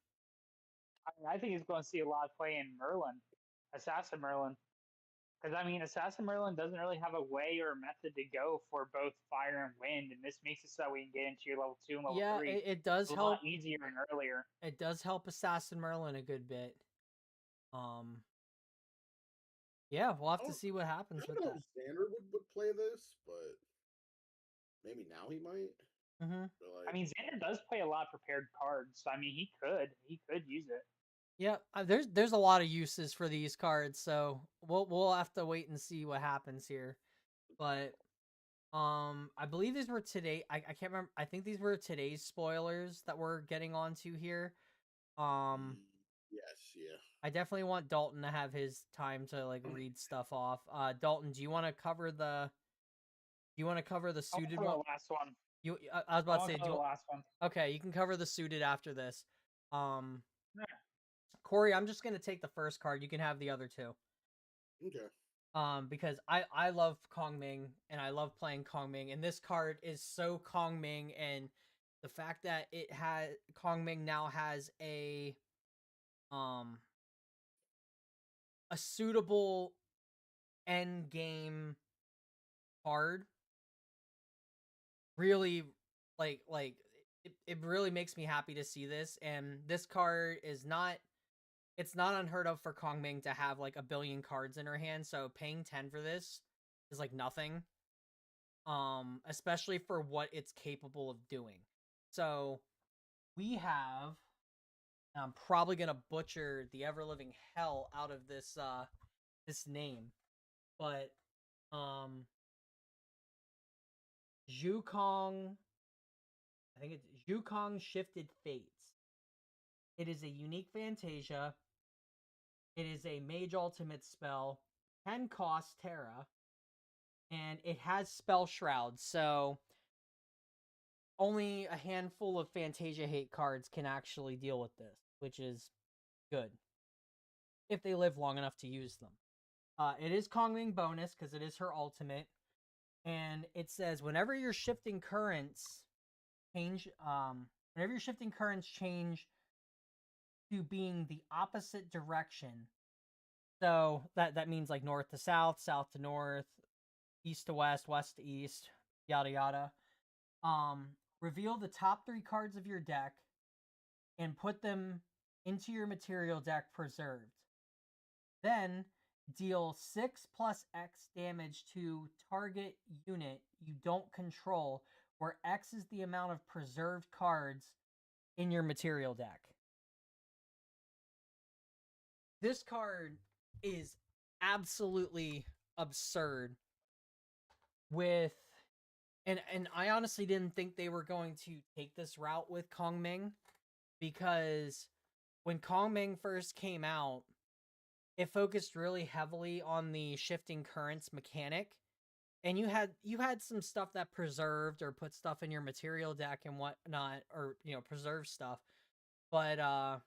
I think he's going to see a lot of play in Merlin, Assassin Merlin. Because, I mean, Assassin Merlin doesn't really have a way or a method to go for both fire and wind, and this makes it so that we can get into your level 2 and level yeah, 3 it does a lot help. easier and earlier. It does help Assassin Merlin a good bit. Um, yeah, we'll have I to don't, see what I happens with don't know that. if Xander would play this, but maybe now he might. Mm-hmm. But I like, mean, Xander does play a lot of prepared cards, so I mean, he could use it. Yeah, there's a lot of uses for these cards, so we'll have to wait and see what happens here. But I believe these were today. I can't remember. I think these were today's spoilers that we're getting onto here. Um, yes, yeah. I definitely want Dalton to have his time to like read stuff off. Dalton, do you want to cover the I want to suited cover one? the last one. I was I about to want say, to cover the last one. okay, you can cover the suited after this. Um, Yeah. Corey, I'm just gonna take the first card. You can have the other two. Okay. Because I love Kong Ming and I love playing Kong Ming, and this card is so Kong Ming, and the fact that it has Kong Ming now has um a suitable end game card really it really makes me happy to see this. And this card is not it's not unheard of for Kong Ming to have like a billion cards in her hand, so paying 10 for this is like nothing. Especially for what it's capable of doing. So we have, and I'm probably gonna butcher the ever living hell out of this name, but um Zhukong, I think it's Zhukong Shifted Fates. It is a unique Fantasia. It is a mage ultimate spell, 10 cost Terra, and it has Spell Shroud, so only a handful of Fantasia hate cards can actually deal with this, which is good if they live long enough to use them. It is Kong Ming bonus because it is her ultimate, and it says whenever your shifting currents change to being the opposite direction. So that means like north to south, south to north, east to west, west to east, yada yada. Reveal the top 3 cards of your deck and put them into your material deck preserved. Then deal 6 plus X damage to target unit you don't control, where X is the amount of preserved cards in your material deck. This card is absolutely absurd with and I honestly didn't think they were going to take this route with Kong Ming, because when Kong Ming first came out, it focused really heavily on the shifting currents mechanic, and you had some stuff that preserved or put stuff in your material deck and whatnot, or preserve stuff, but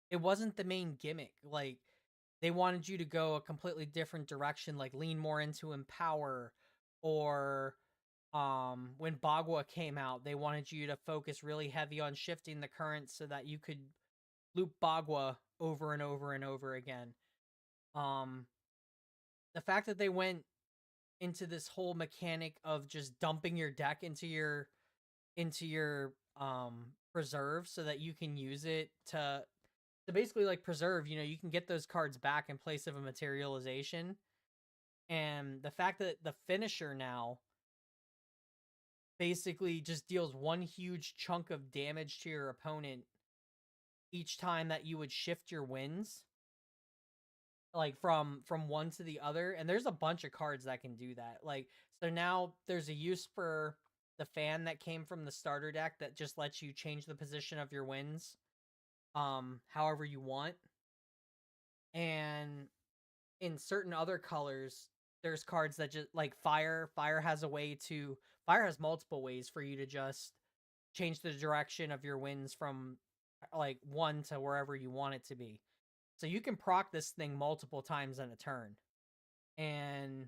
it wasn't the main gimmick. Like, they wanted you to go a completely different direction, like lean more into Empower, or when Bagua came out, they wanted you to focus really heavy on shifting the currents so that you could loop Bagua over and over and over again. Um the fact that they went into this whole mechanic of just dumping your deck into your preserve so that you can use it to basically like preserve, you can get those cards back in place of a materialization. And the fact that the finisher now basically just deals one huge chunk of damage to your opponent each time that you would shift your wins, like from one to the other. And there's a bunch of cards that can do that. Like, so now there's a use for the fan that came from the starter deck that just lets you change the position of your wins however you want. And in certain other colors, there's cards that just like fire has multiple ways for you to just change the direction of your wins from like 1 to wherever you want it to be. So you can proc this thing multiple times in a turn. And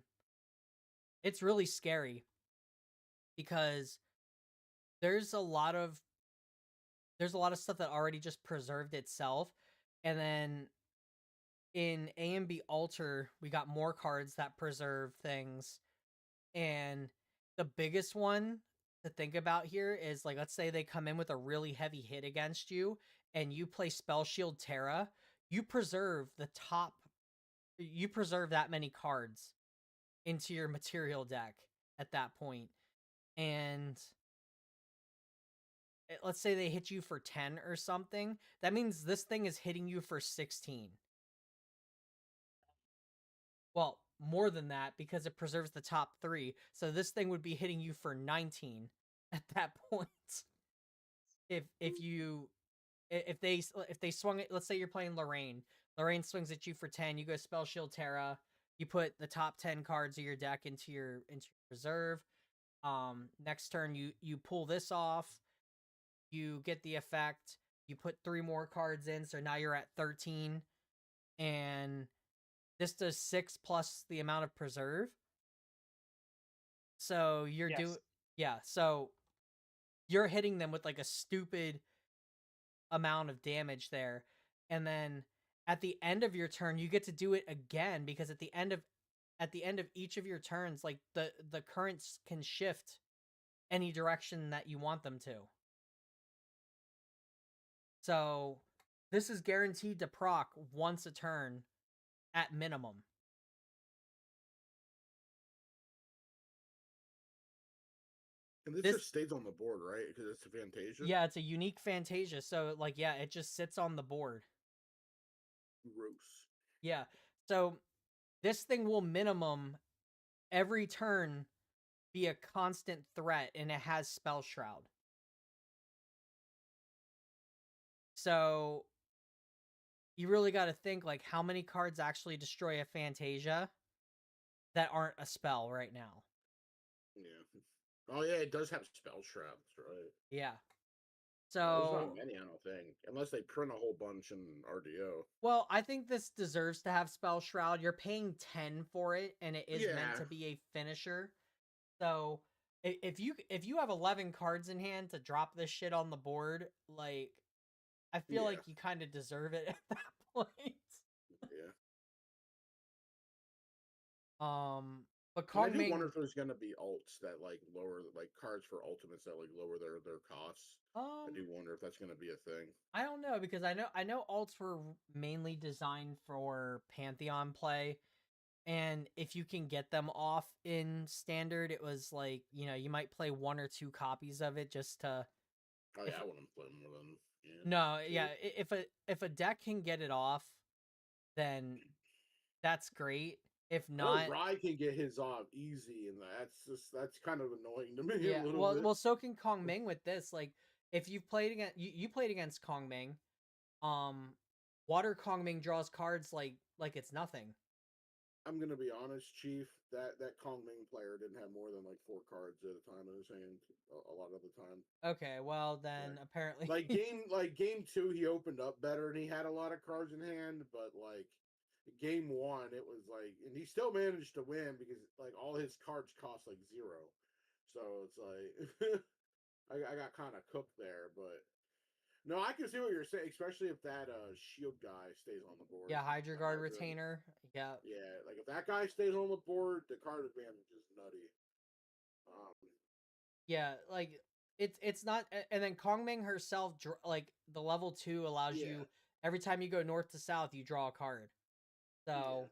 it's really scary because there's a lot of stuff that already just preserved itself. And then in A and B Alter, we got more cards that preserve things. And the biggest one to think about here is, like, let's say they come in with a really heavy hit against you and you play Spell Shield Terra, you preserve that many cards into your material deck at that point. And let's say they hit you for 10 or something, that means this thing is hitting you for 16. Well, more than that, because it preserves the top 3. So this thing would be hitting you for 19 at that point. If they swung it, let's say you're playing Lorraine. Lorraine swings at you for 10, you go Spell Shield Terra, you put the top 10 cards of your deck into your reserve. Next turn you pull this off, you get the effect, you put 3 more cards in, so now you're at 13, and this does 6 plus the amount of preserve. So you're Yes. so you're hitting them with like a stupid amount of damage there. And then at the end of your turn, you get to do it again, because at the end of each of your turns, like the currents can shift any direction that you want them to. So this is guaranteed to proc once a turn at minimum. And this just stays on the board, right? Because it's a Fantasia? Yeah, it's a unique Fantasia. So, like, yeah, it just sits on the board. Gross. Yeah. So this thing will minimum every turn be a constant threat, and it has Spell Shroud. So you really got to think, like, how many cards actually destroy a Fantasia that aren't a spell right now? Yeah. Oh, yeah, it does have Spell Shroud. That's right. Yeah. There's So not many, I don't think. Unless they print a whole bunch in RDO. well, I think this deserves to have Spell Shroud. You're paying 10 for it, and it is meant to be a finisher. So if you have 11 cards in hand to drop this shit on the board, like, I feel like you kind of deserve it at that point. Yeah. But I do Kong wonder if there's gonna be alts that like lower, like cards for ultimates that like lower their costs. I do wonder if that's gonna be a thing. I don't know, because I know alts were mainly designed for Pantheon play, and if you can get them off in standard, it was like, you might play 1 or 2 copies of it just to. Oh yeah, I wouldn't play more than No, two. yeah, if a deck can get it off, then that's great. If not, Rye can get his off easy, and that's kind of annoying to me yeah, a little bit. well, so can Kong Ming with this. Like, if you've played against you played against Kong Ming, Water Kong Ming draws cards like it's nothing. I'm gonna be honest, Chief. That Kong Ming player didn't have more than like 4 cards at a time in his hand a lot of the time. Okay, well then apparently, like game 2, he opened up better and he had a lot of cards in hand, but like game 1, it was like, and he still managed to win because like all his cards cost like 0. So it's like I got kind of cooked there, but no, I can see what you're saying, especially if that shield guy stays on the board. yeah, Hydra Guard Retainer, yeah, like if that guy stays on the board, the card advantage is nutty. Yeah, like it's not, and then Kong Ming herself, like the level 2 allows you, every time you go north to south, you draw a card. So,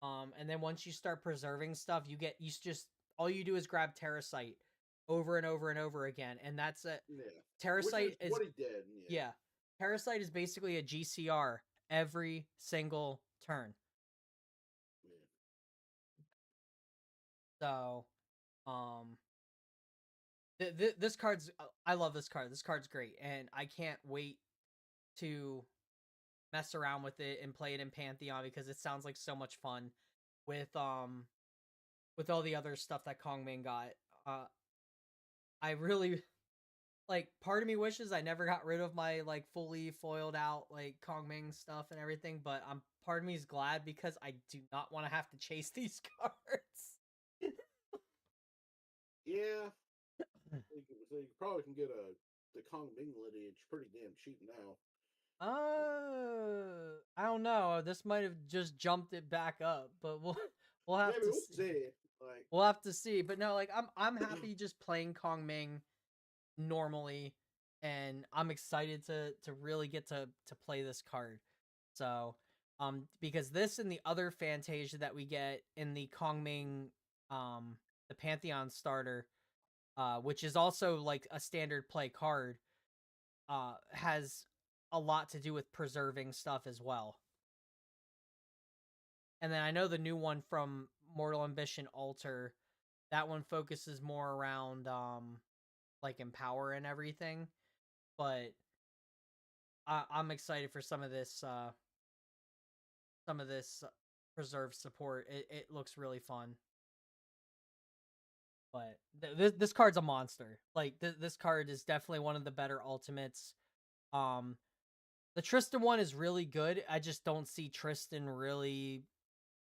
and then once you start preserving stuff, you just, all you do is grab Terrasite over and over and over again, and that's it. Terrasite is what he did. Yeah, Terrasite is basically a GCR every single turn. So, this card's, I love this card. This card's great, and I can't wait to mess around with it and play it in Pantheon, because it sounds like so much fun with all the other stuff that Kong Ming got. I really, like, part of me wishes I never got rid of my like fully foiled out like Kong Ming stuff and everything, but part of me is glad, because I do not want to have to chase these cards. Yeah. So you probably can get the Kong Ming lineage pretty damn cheap now. I don't know. This might have just jumped it back up, but we'll have to see. Like, we'll have to see. But no, like, I'm happy just playing Kong Ming normally, and I'm excited to really get to play this card. So, because this and the other Fantasia that we get in the Kong Ming, the Pantheon starter, which is also like a standard play card, has a lot to do with preserving stuff as well. And then I know the new one from Mortal Ambition Alter, that one focuses more around like Empower and everything, but I'm excited for some of this preserve support. It looks really fun. But this card's a monster. Like, this card is definitely one of the better ultimates. The Tristan one is really good. I just don't see Tristan really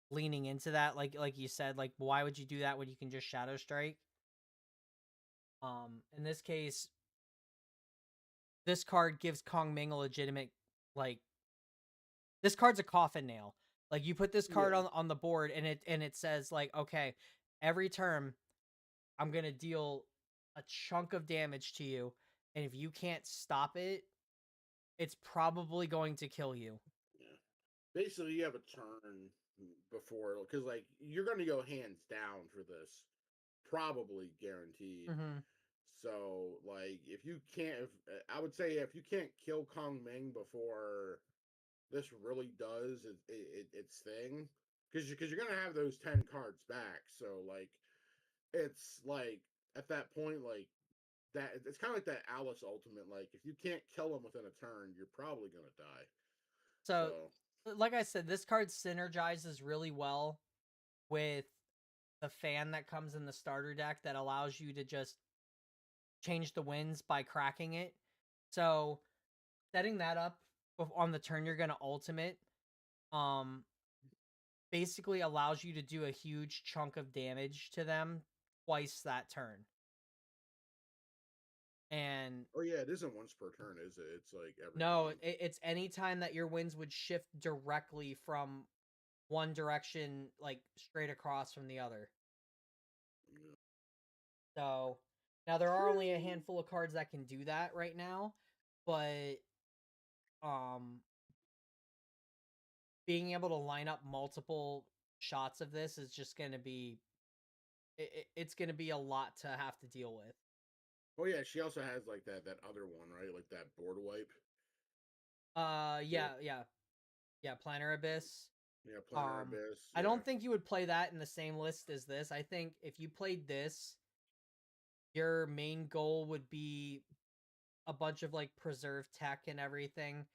leaning into that. Like you said, like why would you do that when you can just Shadow Strike? In this case, this card gives Kong Ming a legitimate like this card's a coffin nail. Like you put this card Yeah. on the board and it says like, okay, every turn I'm gonna deal a chunk of damage to you, and if you can't stop it, it's probably going to kill you. Yeah. Basically, you have a turn before, because like you're going to go hands down for this, probably guaranteed. Mm-hmm. So like if you can't, I would say if you can't kill Kong Ming before this really does its thing, because you're going to have those 10 cards back. So like it's like at that point like that it's kind of like that Alice ultimate. Like if you can't kill him within a turn, you're probably going to die. So, So like I said, this card synergizes really well with the fan that comes in the starter deck that allows you to just change the winds by cracking it. So, setting that up on the turn you're going to ultimate um basically allows you to do a huge chunk of damage to them twice that turn. And oh yeah, it isn't once per turn, is it? It's like every no, time. it's any time that your winds would shift directly from one direction, like straight across from the other. Yeah. So now there are only a True. handful of cards that can do that right now, but um being able to line up multiple shots of this is just going to be it's going to be a lot to have to deal with. Oh yeah, she also has like that other one, right? Like that board wipe. Yeah, Too. yeah, Planner Abyss. Yeah, Planner Um Abyss. I Yeah. don't think you would play that in the same list as this. I think if you played this, your main goal would be a bunch of like preserve tech and everything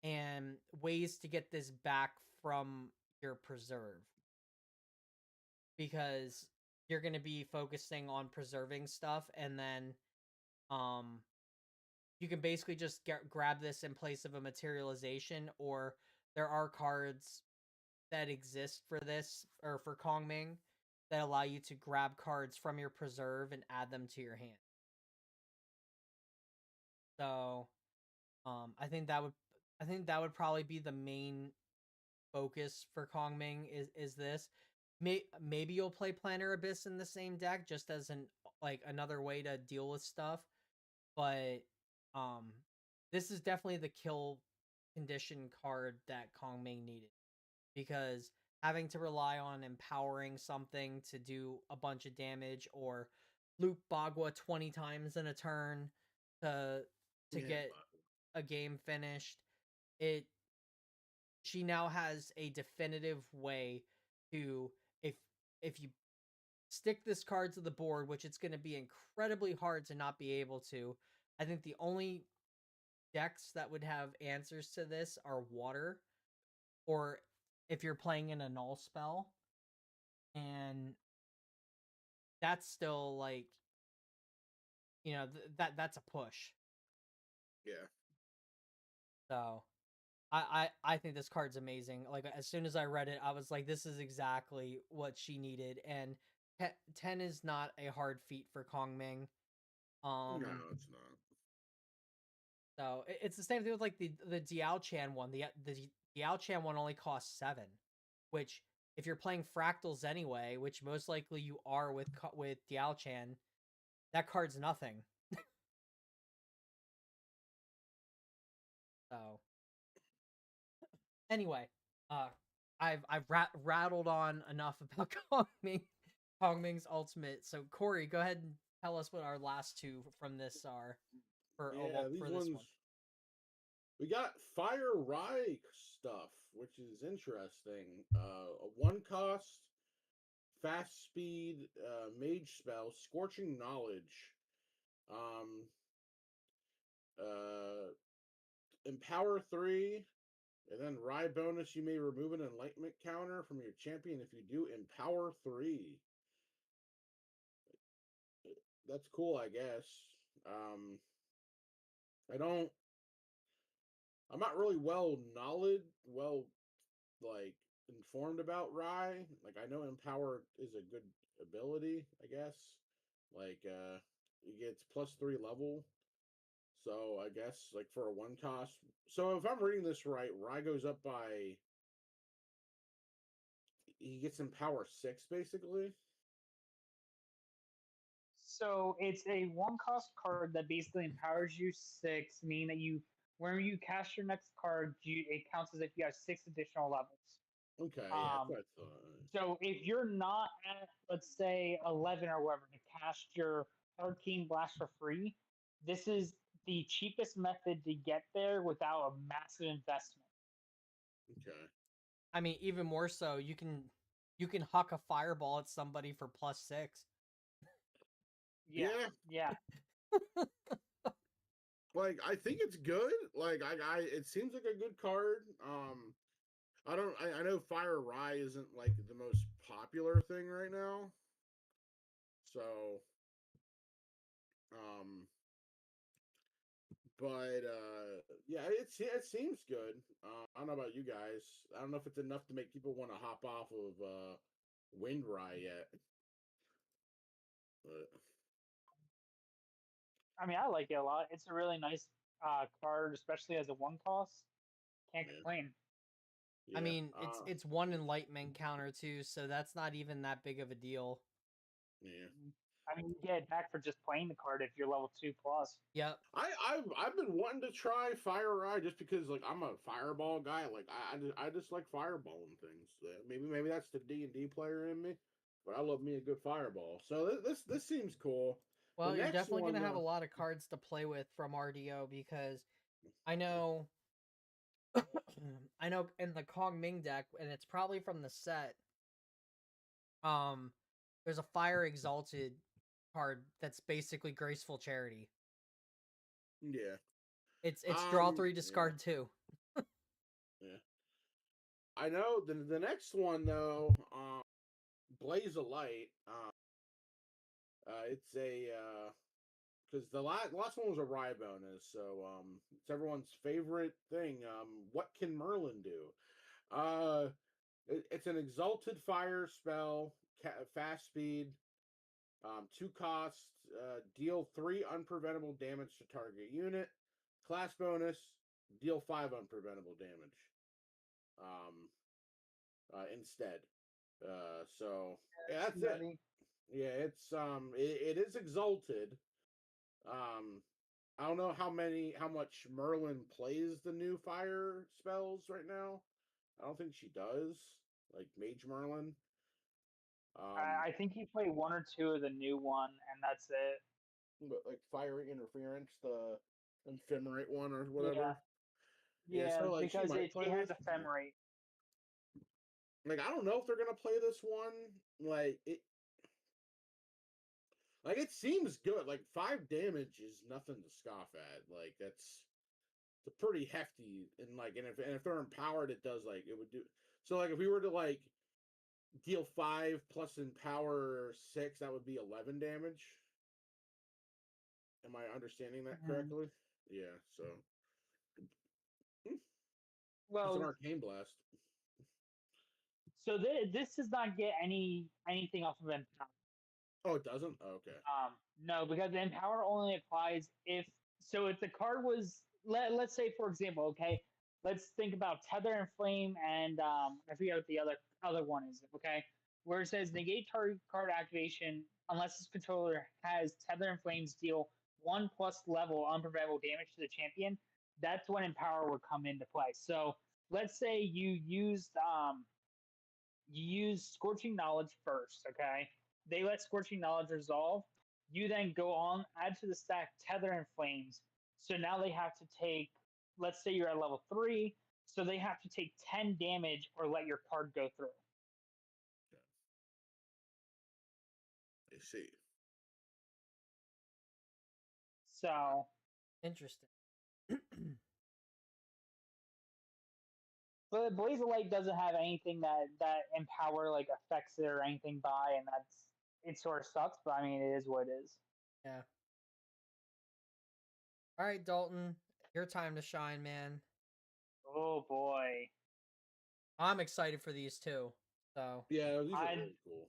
and ways to get this back from your preserve, because you're going to be focusing on preserving stuff, and then um you can basically just grab this in place of a materialization, or there are cards that exist for this or for Kongming that allow you to grab cards from your preserve and add them to your hand. So I think that would probably be the main focus for Kongming is this. Maybe you'll play Planner Abyss in the same deck just as an like another way to deal with stuff, but um this is definitely the kill condition card that Kongming needed, because having to rely on empowering something to do a bunch of damage or loop Bagua 20 times in a turn to Yeah. get a game finished, it she now has a definitive way to, if if you stick this card to the board, which it's going to be incredibly hard to not be able to. I think the only decks that would have answers to this are water, or if you're playing in a null spell, and that's still like, that's a push. Yeah. So I think this card's amazing. Like as soon as I read it, I was like, this is exactly what she needed. And 10 is not a hard feat for Kongming. No, Um, it's not. so it's the same thing with like the Diao Chan one. The Diao Chan one only costs 7, which if you're playing fractals anyway, which most likely you are with Diao Chan, that card's nothing. So anyway, uh, I've rattled on enough about Kongming's ultimate. So Corey, go ahead and tell us what our last two from this are Yeah, these for this ones one. we got Fire Rye stuff, which is interesting. A one cost, fast speed, mage spell, Scorching Knowledge. Um, Empower 3, and then Rye bonus, you may remove an enlightenment counter from your champion if you do Empower 3. That's cool, I guess. I don't I'm not really well like informed about Rye. Like I know Empower is a good ability, I guess. Like it gets +3 level. So I guess like for a one cost. So if I'm reading this right, Rye goes up by he gets Empower 6 basically. So it's a one cost card that basically empowers you 6, meaning that you when you cast your next card, it counts as if you have 6 additional levels. Okay, yeah, that's Um, what I thought. so if you're not at, let's say, 11 or whatever to cast your Arcane Blast for free, this is the cheapest method to get there without a massive investment. Okay. I mean, even more so, you can huck a fireball at somebody for +6. Yeah, Yeah, yeah. like I think it's good. Like I it seems like a good card. I know Fire Rye isn't like the most popular thing right now. So um but yeah, it seems good. I don't know about you guys. I don't know if it's enough to make people want to hop off of Wind Rye yet. But I mean, I like it a lot. It's a really nice card, especially as a one cost. Can't yeah. complain. I Yeah. mean, it's one enlightenment counter too, so that's not even that big of a deal. Yeah. I mean, you get it back for just playing the card if you're level 2 plus. Yep. I've been wanting to try Fire Ride just because like I'm a fireball guy. Like I just like fireballing things. Maybe that's the D&D player in me, but I love me a good fireball. So this seems cool. The Well, you're next definitely one, gonna have a lot of cards to play with from RDO because I know I know in the Kong Ming deck, and it's probably from the set. There's a Fire Exalted card that's basically Graceful Charity. yeah, It's draw 3, yeah, discard 2. yeah. I know the next one though, Blaze of Light. It's a because the last one was a Rye bonus, so it's everyone's favorite thing. What can Merlin do? It's an exalted fire spell, fast speed, 2 costs, deal 3 unpreventable damage to target unit. Class bonus, deal 5 unpreventable damage. Instead. So yeah, It's that's it. nutty. Yeah, it is exalted. Um, I don't know how much Merlin plays the new fire spells right now. I don't think she does, like Mage Merlin. Um, I think you play 1 or 2 of the new one, and that's it. but like Fire Interference, the Ephemerate one or Yeah, whatever. Yeah, yeah, so like she because might play it has this. ephemerate. Like I don't know if they're gonna play this one. Like it seems good. Like 5 damage is nothing to scoff at. Like it's a pretty hefty and if they're empowered, it does like it would do. So like if we were to like deal 5 plus empower 6, that would be 11 damage. Am I understanding that Mhm. correctly? Yeah. So it's an Well, arcane blast. so this does not get anything off of Empower. Oh, it doesn't. Oh, okay. No, because Empower only applies if so. If the card was let's say for example, okay, let's think about Tether and Flame, and I forget what the other one is. Okay, where it says negate target card activation unless its controller has Tether and Flames deal 1+ level unpreventable damage to the champion. That's when Empower would come into play. So let's say you use Scorching Knowledge first, okay? They let Scorching Knowledge resolve. You then go on, add to the stack Tether and Flames. So now they have to take, let's say you're at level 3, so they have to take 10 damage or let your card go through. I see. So, Interesting. but Blaze of Light doesn't have anything that Empower like affects it or anything by, and it sort of sucks, but I mean, it is what it is. Yeah. All right, Dalton, your time to shine, man. Oh boy. I'm excited for these too. So Yeah, these are I really cool.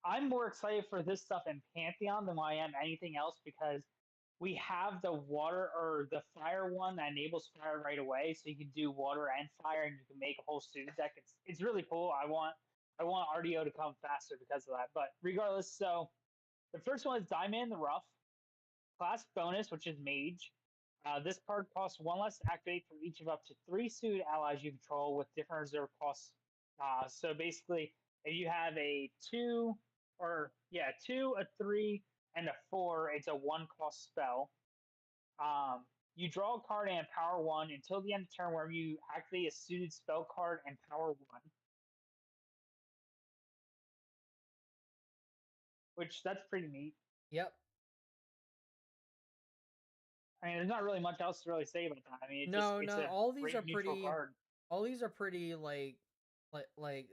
I'm more excited for this stuff in Pantheon than I am anything else because we have the water or the fire one that enables fire right away, so you can do water and fire, and you can make a whole student deck. It's really cool. I want RDO to come faster because of that. But regardless, so the first one is Diamond in the Rough, class bonus, which is Mage. This card costs one less to activate for each of up to 3 suited allies you control with different reserve costs. So basically, if you have a 2 or yeah 2, a 3, and a 4, it's a 1 cost spell. You draw a card and power 1 until the end of turn where you activate a suited spell card and power 1, which that's pretty neat. yep. I mean, there's not really much else to really say about that. I mean, No, it's no, a all these are rate neutral pretty card. like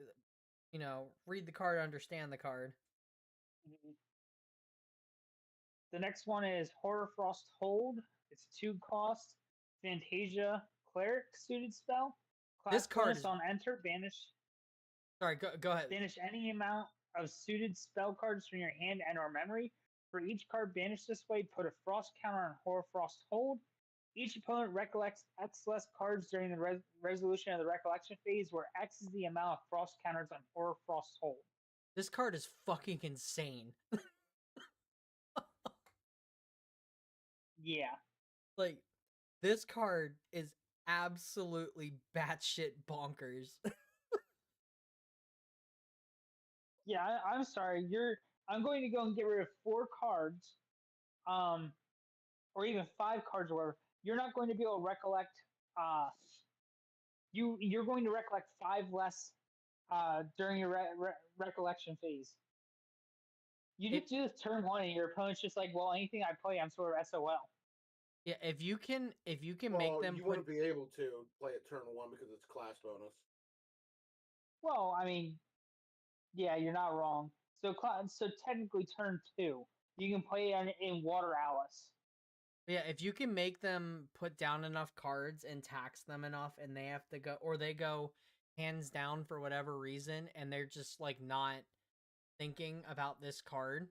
read the card, understand the card. Mm-hmm. The next one is Horror Frost Hold. It's 2 cost. Fantasia Cleric suited spell. This Class card bonus is on enter. sorry, go ahead. Banish any amount of suited spell cards from your hand and or memory. For each card banished this way, put a frost counter on Horror Frost Hold. Each opponent recollects X less cards during the resolution of the recollection phase, where X is the amount of frost counters on Horror Frost Hold. This card is fucking insane. Yeah. Like, this card is absolutely batshit bonkers. Yeah, I'm sorry. I'm going to go and get rid of 4 cards, or even 5 cards, or whatever. You're not going to be able to recollect. You're going to recollect 5 less during your recollection phase. You It, just do this turn 1, and your opponent's just like, well, anything I play, I'm sort of SOL. yeah, if you can make Well, them you put wouldn't be able to play it turn 1 because it's class bonus. Well, I mean, yeah, you're not wrong. So technically, turn 2, you can play in Water Alice. yeah, if you can make them put down enough cards and tax them enough, and they have to go, or they go hands down for whatever reason, and they're just like not thinking about this card.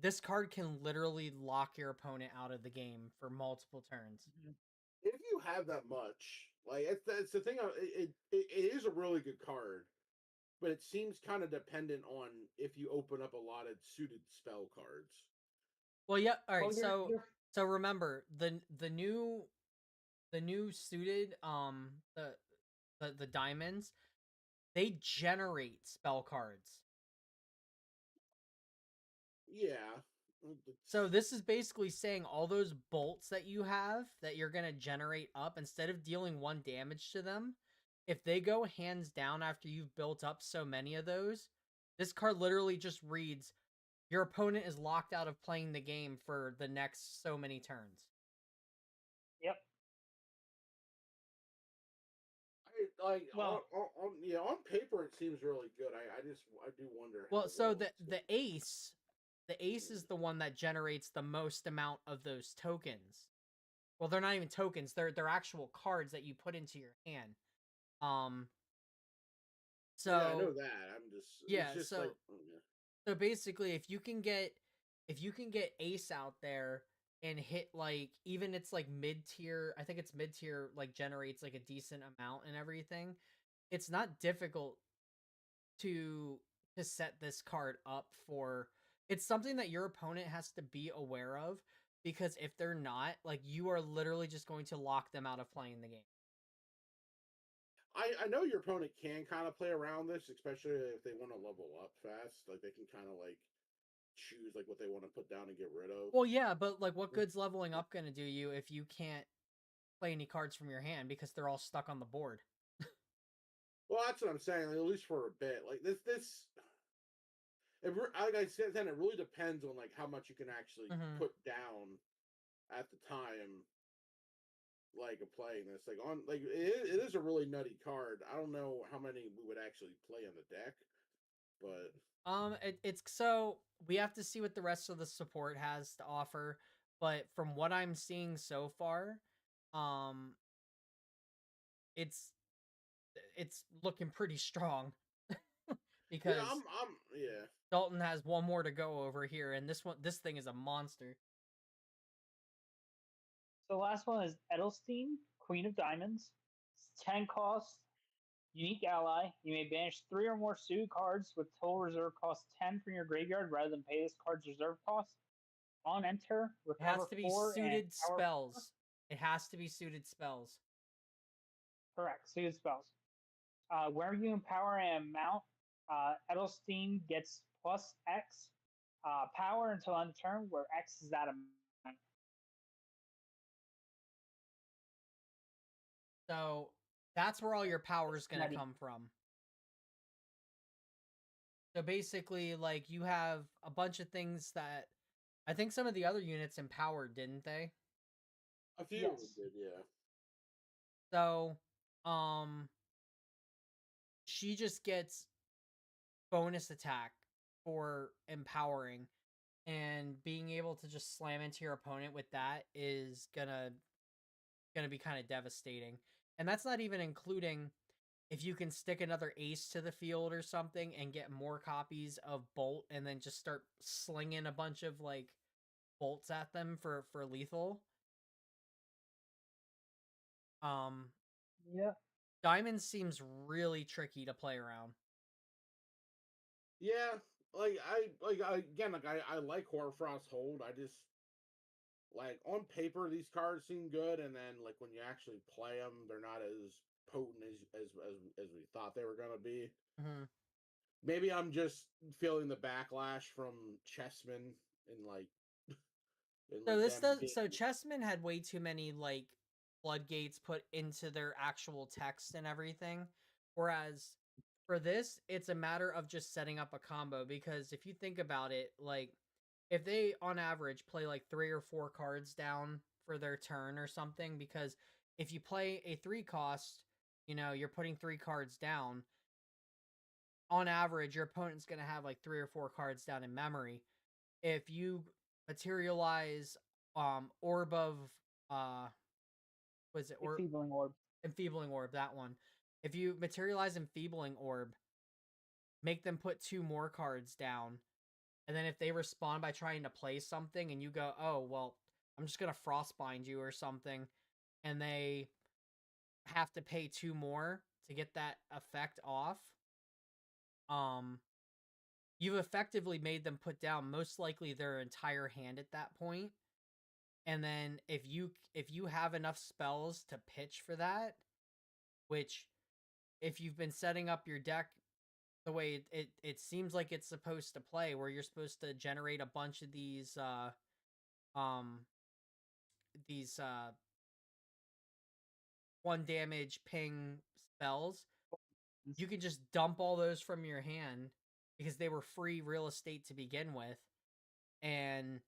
This card can literally lock your opponent out of the game for multiple turns. Mm-hmm. If you have that much, like it's the thing. It is a really good card, but it seems kind of dependent on if you open up a lot of suited spell cards. Well, yeah. All right. Well, So remember the new suited the diamonds, they generate spell cards. Yeah. So this is basically saying all those bolts that you have that you're going to generate up, instead of dealing 1 damage to them, if they go hands down after you've built up so many of those, this card literally just reads, your opponent is locked out of playing the game for the next so many turns. Yep. On paper it seems really good. I do wonder. Well, so the ace is the one that generates the most amount of those tokens. Well, they're not even tokens. They're actual cards that you put into your hand. So yeah, I know that. I'm just yeah, it's just so like so basically if you can get ace out there and hit like, even it's like mid-tier, I think it's mid-tier, like generates like a decent amount and everything. It's not difficult to set this card up for, it's something that your opponent has to be aware of, because if they're not, like, you are literally just going to lock them out of playing the game. I know your opponent can kind of play around this, especially if they want to level up fast. Like they can kind of like choose like what they want to put down and get rid of. Well, yeah, but like, what good's leveling up gonna do you if you can't play any cards from your hand because they're all stuck on the board? Well, that's what I'm saying. Like, at least for a bit, like like I said, then it really depends on like how much you can actually put down at the time, like of playing this. Like it is a really nutty card. I don't know how many we would actually play on the deck, but it's so we have to see what the rest of the support has to offer. But from what I'm seeing so far, it's looking pretty strong Yeah, because yeah. Dalton has one more to go over here, and this thing is a monster. So the last one is Edelstein, Queen of Diamonds. It's 10 cost, unique ally. You may banish 3 or more suited cards with total reserve cost 10 from your graveyard rather than pay this card's reserve cost. On enter, It has recover to be 4 and suited power 4. spells. It has to be suited spells. Correct, suited spells. Whenever you empower and mount, Edelstein gets plus X power until end of turn, where X is that amount. So that's where all your power is It's going to nutty. come from. So basically, like, you have a bunch of things that I think some of the other units empowered, didn't they? A few Yes. did, yeah. So, she just gets bonus attack for empowering, and being able to just slam into your opponent with that is gonna be kind of devastating. And that's not even including if you can stick another ace to the field or something and get more copies of Bolt, and then just start slinging a bunch of like bolts at them for lethal. Um, Yeah. Diamond seems really tricky to play around. Yeah, I like Hoarfrost Hold. I just like on paper these cards seem good, and then like when you actually play them, they're not as potent as we thought they were gonna be. Mm-hmm. Maybe I'm just feeling the backlash from Chessmen and So this them does being. so Chessmen had way too many like floodgates put into their actual text and everything. Whereas for this, it's a matter of just setting up a combo, because if you think about it, like if they on average play like 3 or 4 cards down for their turn or something, because if you play a 3 cost, you're putting 3 cards down. On average, your opponent's going to have like 3 or 4 cards down in memory. If you materialize orb of uh was it or Enfeebling orb. enfeebling orb, that one. If you materialize enfeebling orb, make them put 2 more cards down, and then if they respond by trying to play something and you go, oh well, I'm just gonna frostbind you or something, and they have to pay 2 more to get that effect off, um you've effectively made them put down most likely their entire hand at that point. And then if you have enough spells to pitch for that, which if you've been setting up your deck the way it seems like it's supposed to play, where you're supposed to generate a bunch of um these 1 damage ping spells, you can just dump all those from your hand because they were free real estate to begin with, and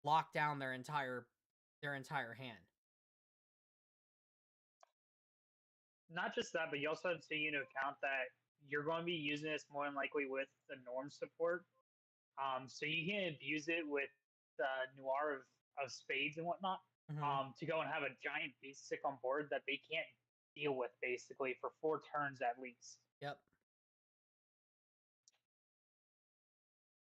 lock down their entire hand. Not just that, but you also have to take into account that you're going to be using this more than likely with the norm support. So you can abuse it with Noir of Spades and whatnot, Mm-hmm. to go and have a giant basic on board that they can't deal with basically for 4 turns at least. Yep.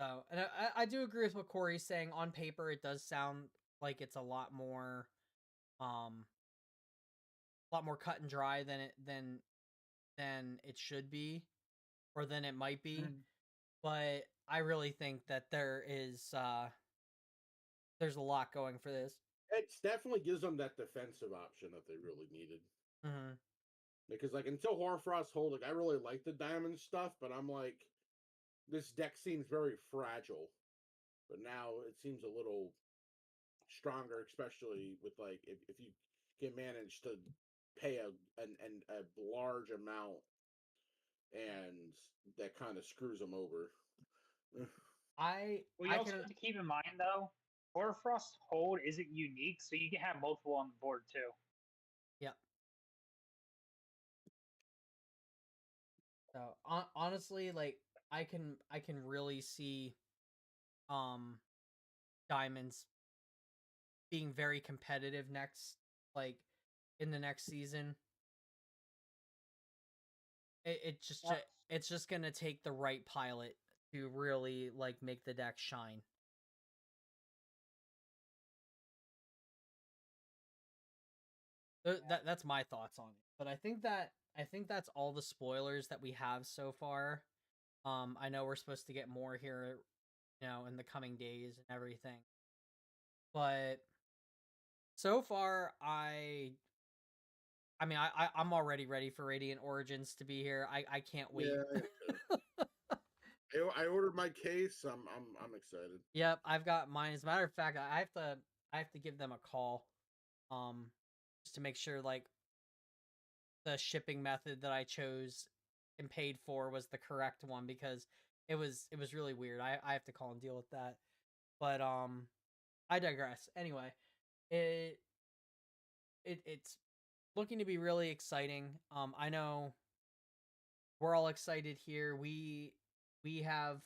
So, and I do agree with what Corey's saying. On paper, it does sound like it's a lot more cut and dry than it should be, or than it might be. Mm. But I really think that there's a lot going for this. It definitely gives them that defensive option that they really needed. Mm-hmm. Because like until Hoarfrost Hold, like I really like the diamond stuff, but I'm like, this deck seems very fragile. But now it seems a little stronger, especially with like if you can manage to pay a large amount, and that kind of screws them over. What you I also can have to keep in mind though, Horfrost Hold isn't unique, so you can have multiple on the board too. Yeah. So honestly, like I can really see um diamonds being very competitive next, like in the next season. Yep. it's just gonna take the right pilot to really like make the deck shine. That's my thoughts on it. But I think that's all the spoilers that we have so far. I know we're supposed to get more here, in the coming days and everything. But so far, I mean, I'm already ready for Radiant Origins to be here. I can't wait. Yeah, I ordered my case. I'm excited. Yep, I've got mine. As a matter of fact, I have to give them a call, um, just to make sure like the shipping method that I chose and paid for was the correct one because it was really weird. I have to call and deal with that. But I digress. Anyway, it it's looking to be really exciting. I know we're all excited here. We have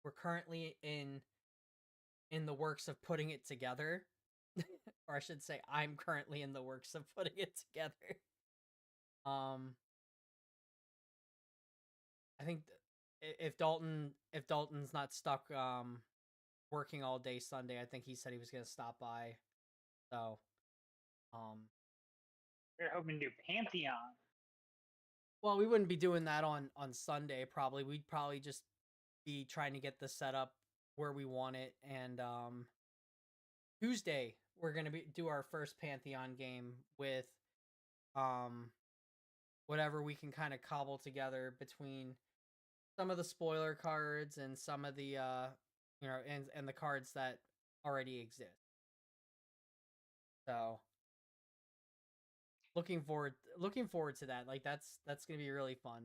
we're currently in the works of putting it together. Or I should say I'm currently in the works of putting it together. Um I think if Dalton's not stuck working all day Sunday, I think he said he was going to stop by. So, um You're hoping to do Pantheon. well, we wouldn't be doing that on Sunday probably. We'd probably just be trying to get the setup where we want it, and Tuesday we're going to do our first Pantheon game with um whatever we can kind of cobble together between some of the spoiler cards and some of the and the cards that already exist. So, looking forward to that. Like that's going to be really fun.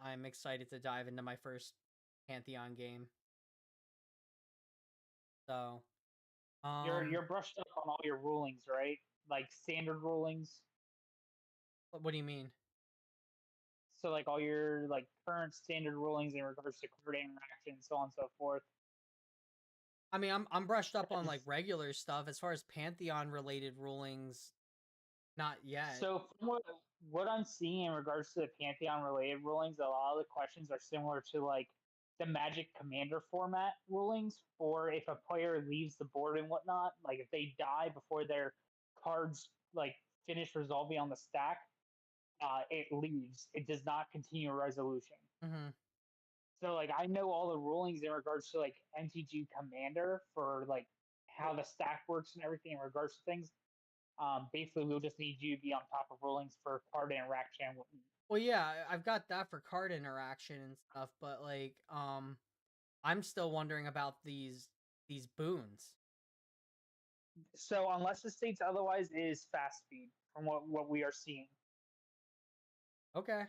I'm excited to dive into my first Pantheon game. So, You're brushed up on all your rulings, right? Like standard rulings. what do you mean? So like all your like current standard rulings in regards to card interaction and so on and so forth. I mean, I'm brushed up on like 'Cause- regular stuff as far as Pantheon related rulings. Not yet. So from what I'm seeing in regards to the Pantheon related rulings, a lot of the questions are similar to like the Magic Commander format rulings, or if a player leaves the board and whatnot, like if they die before their cards like finish resolving on the stack, it leaves. It does not continue resolution. Mm-hmm. So like I know all the rulings in regards to like MTG Commander for like how the stack works and everything in regards to things. Basically, we'll just need you to be on top of rulings for card interaction. Well, yeah, I've got that for card interaction and stuff, but like, I'm still wondering about these boons. So unless it states otherwise, it is fast speed from what we are seeing. Okay.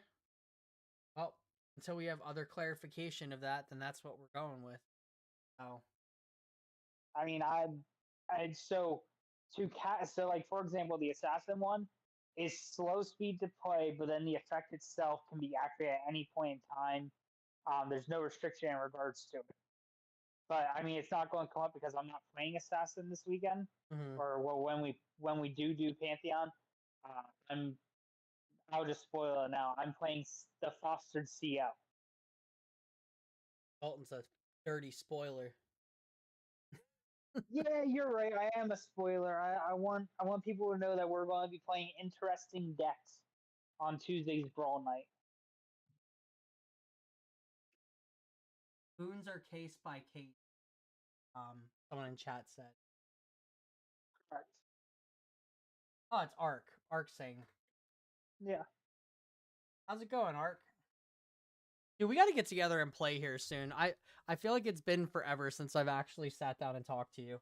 Well, until we have other clarification of that, then that's what we're going with. Oh. I mean, I so to cast. So like for example, the assassin one is slow speed to play, but then the effect itself can be activated at any point in time. There's no restriction in regards to it. But I mean, it's not going to come up because I'm not playing Assassin this weekend, Mm-hmm. or well, when we do Pantheon, I'm I'll just spoil it now. I'm playing the Fostered CL. Dalton's a dirty spoiler. Yeah, you're right. I am a spoiler. I want people to know that we're going to be playing interesting decks on Tuesday's Brawl Night. Boons are case by case. Someone in chat said. Correct. Oh, it's Ark. Ark saying. Yeah. How's it going, Ark? Dude, we got to get together and play here soon. I feel like it's been forever since I've actually sat down and talked to you.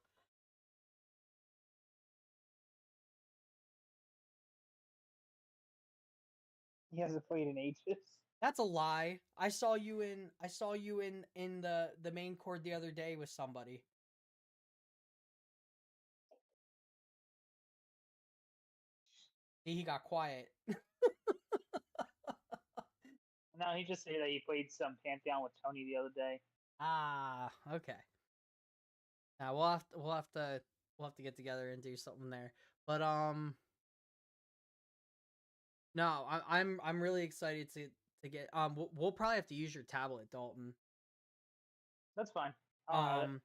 He hasn't played in ages. That's a lie. I saw you in the main chord the other day with somebody. See, he got quiet. No, he just said that he played some Pantheon with Tony the other day. Ah, okay. Now we'll have to get together and do something there. But No, I'm really excited to get. We'll probably have to use your tablet, Dalton. That's fine. Um,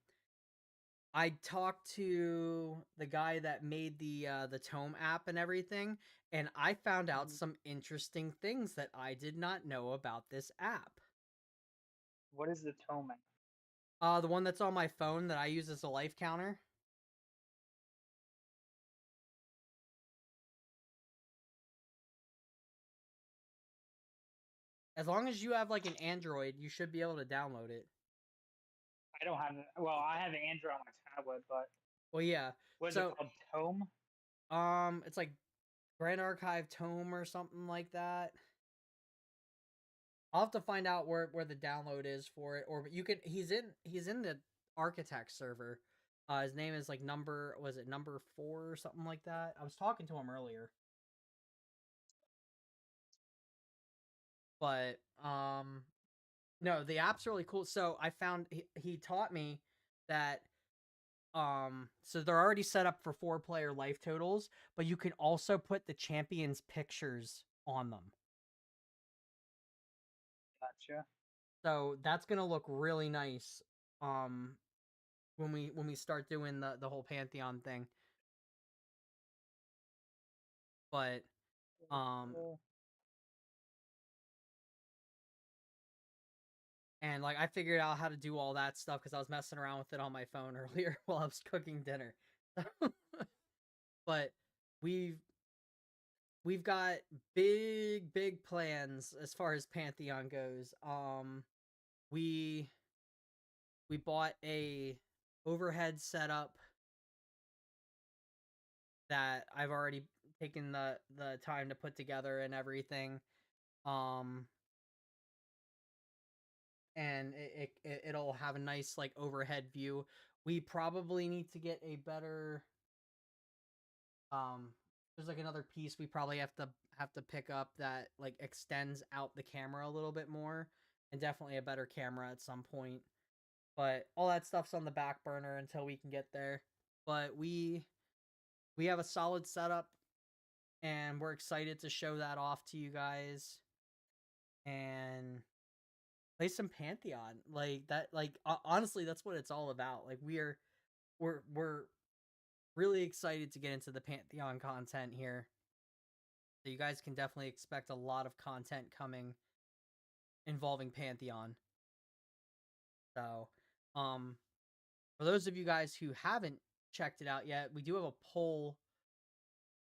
I talked to the guy that made the Tome app and everything, and I found out some interesting things that I did not know about this app. What is the Tome? The one that's on my phone that I use as a life counter. As long as you have like an Android, you should be able to download it. I don't have. Well, I have an Android on my tablet, but Well, yeah. what is it called? Tome. It's like Grand Archive Tome or something like that. I'll have to find out where the download is for it, or you can. He's in the architect server. His name is like number 4 or something like that. I was talking to him earlier, but no, the app's really cool. So I found he taught me that so they're already set up for 4-player life totals, but you can also put the champions pictures on them. Gotcha. So that's gonna look really nice. When we start doing the whole Pantheon thing. But and like I figured out how to do all that stuff because I was messing around with it on my phone earlier while I was cooking dinner. But we've got big plans as far as Pantheon goes. We bought a overhead setup that I've already taken the time to put together and everything. And it'll have a nice like overhead view. We probably need to get a better there's like another piece we probably have to pick up that like extends out the camera a little bit more, and definitely a better camera at some point. But all that stuff's on the back burner until we can get there. But we have a solid setup, and we're excited to show that off to you guys and play some Pantheon. Like that, like honestly, that's what it's all about. Like we're really excited to get into the Pantheon content here. So you guys can definitely expect a lot of content coming involving Pantheon. So, for those of you guys who haven't checked it out yet, we do have a poll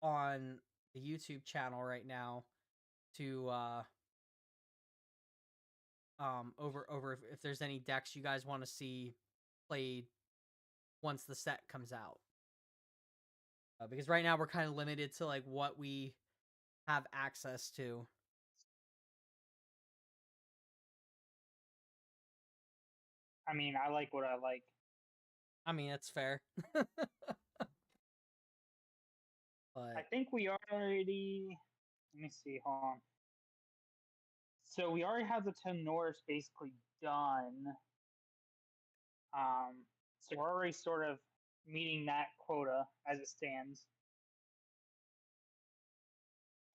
on the YouTube channel right now to over if there's any decks you guys want to see played once the set comes out. Because right now we're kind of limited to like what we have access to. I mean, I like what I like. I mean, that's fair. But I think we already. Let me see. Hold on. So we already have the Norris basically done. So we're already sort of meeting that quota as it stands.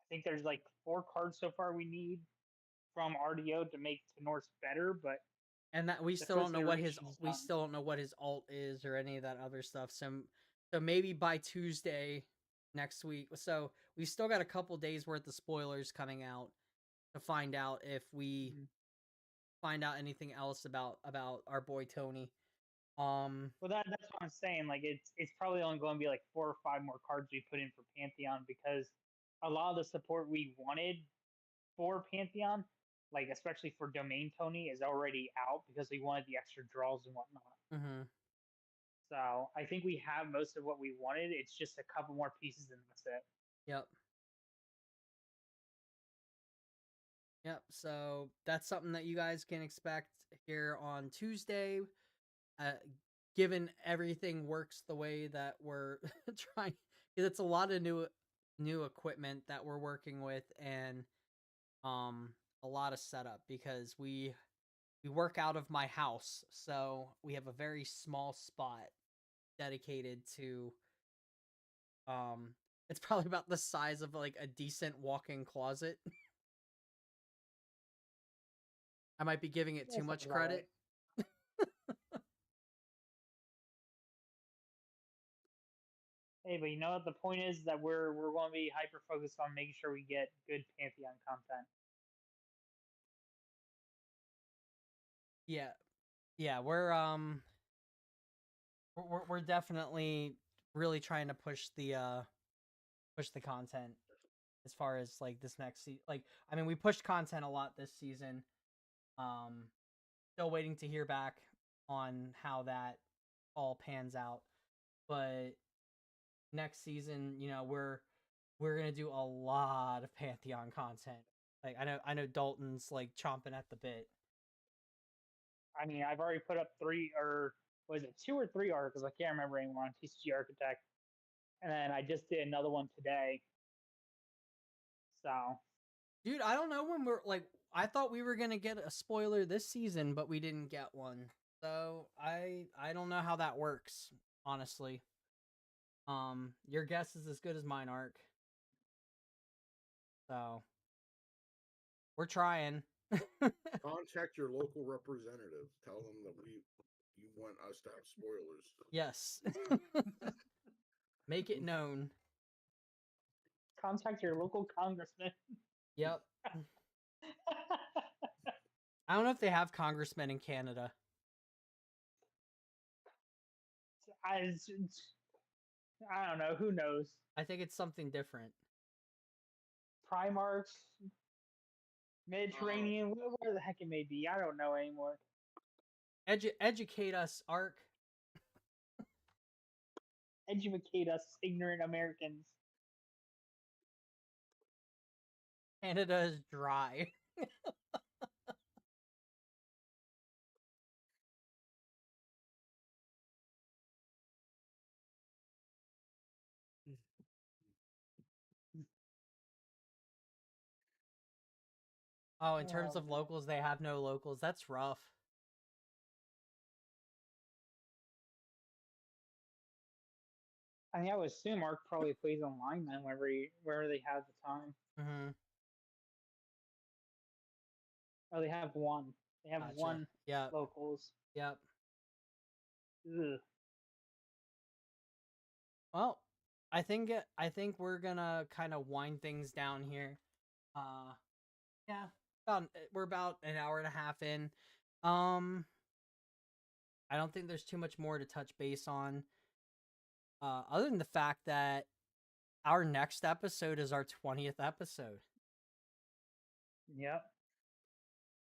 I think there's like 4 cards so far we need from RDO to make Norris better, but and that we still don't know what his alt is or any of that other stuff. So maybe by Tuesday next week. So we've still got a couple days worth of spoilers coming out to find out if we find out anything else about our boy Tony. Well, that's what I'm saying. Like it's probably only going to be like 4 or 5 more cards we put in for Pantheon, because a lot of the support we wanted for Pantheon, like especially for Domain Tony, is already out because we wanted the extra draws and whatnot. Mm-hmm. So I think we have most of what we wanted. It's just a couple more pieces and that's it. Yep. Yep. So that's something that you guys can expect here on Tuesday. Given everything works the way that we're trying, because it's a lot of new equipment that we're working with, and a lot of setup because we work out of my house, so we have a very small spot dedicated to It's probably about the size of like a decent walk-in closet. I might be giving it too That much sounds about right. credit. Hey, but you know what? The point is that we're going to be hyper focused on making sure we get good Pantheon content. Yeah. Yeah, we're definitely really trying to push the content as far as like this next season. Like, I mean, we pushed content a lot this season. Still waiting to hear back on how that all pans out. But next season, you know, we're gonna do a lot of Pantheon content. Like I know Dalton's like chomping at the bit. I mean, I've already put up 3 or was it 2 or 3 articles? I can't remember anymore on TCG Architect, and then I just did another one today. So, Dude, I don't know when we're like. I thought we were gonna get a spoiler this season, but we didn't get one. So I don't know how that works, honestly. Your guess is as good as mine, Ark. So we're trying. Contact your local representative. Tell them that you want us to have spoilers. Yes. Make it known. contact your local congressman. Yep. I don't know if they have congressmen in Canada. I, I don't know. Who knows? I think it's something different. Primarchs, Mediterranean, where the heck it may be. I don't know anymore. Educate us, Ark. Educate us, ignorant Americans. Canada is dry. Oh, in terms Oh, of man. locals, they have no locals. That's rough. I mean, I would assume Ark probably plays online then wherever they have the time. Mm-hmm. Oh, they have one. They have Gotcha. one Yep. locals. Yep. Ugh. Well, I think we're gonna kind of wind things down here. Uh, yeah, we're about an hour and a half in. Um, I don't think there's too much more to touch base on. Other than the fact that our next episode is our 20th episode. Yep.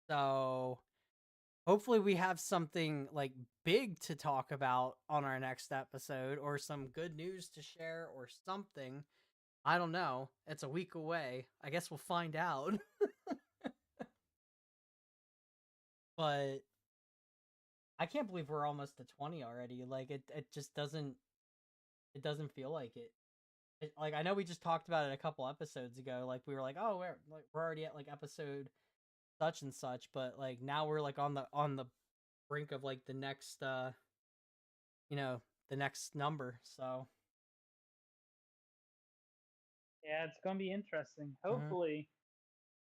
So hopefully we have something like big to talk about on our next episode or some good news to share or something. I don't know. It's a week away. I guess we'll find out. But I can't believe we're almost to 20 already. Like it just doesn't feel like it. Like I know we just talked about it a couple episodes ago. Like we were like, "Oh, we're already at like episode such and such," but like now we're like on the brink of like the next you know, the next number. So, Yeah, it's gonna be interesting. mhm. Hopefully,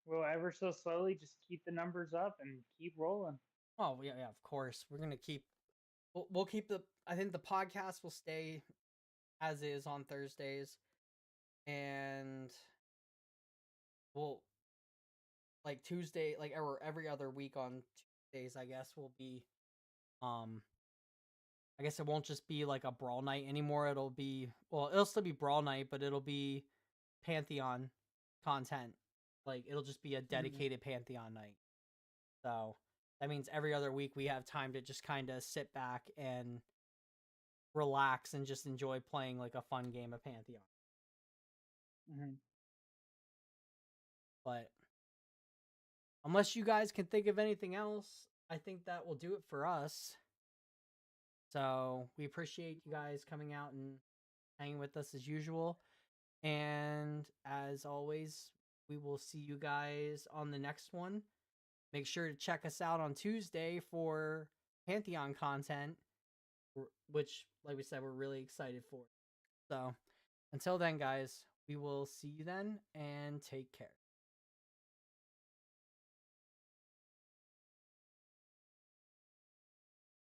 we'll ever so slowly just keep the numbers up and keep rolling. Oh, yeah, yeah, of course. We're going to keep we'll keep the I think the podcast will stay as is on Thursdays, and we'll like Tuesday, like or every other week on Tuesdays, I guess will be um I guess it won't just be like a brawl night anymore. It'll be well, it'll still be brawl night, but it'll be Pantheon content. Like it'll just be a Mm-hmm. dedicated Pantheon night. So that means every other week we have time to just kind of sit back and relax and just enjoy playing like a fun game of Pantheon. Mm-hmm. But unless you guys can think of anything else, I think that will do it for us. So we appreciate you guys coming out and hanging with us as usual. And as always, we will see you guys on the next one. Make sure to check us out on Tuesday for Pantheon content, which, like we said, we're really excited for. So Until then, guys, we will see you then and take care.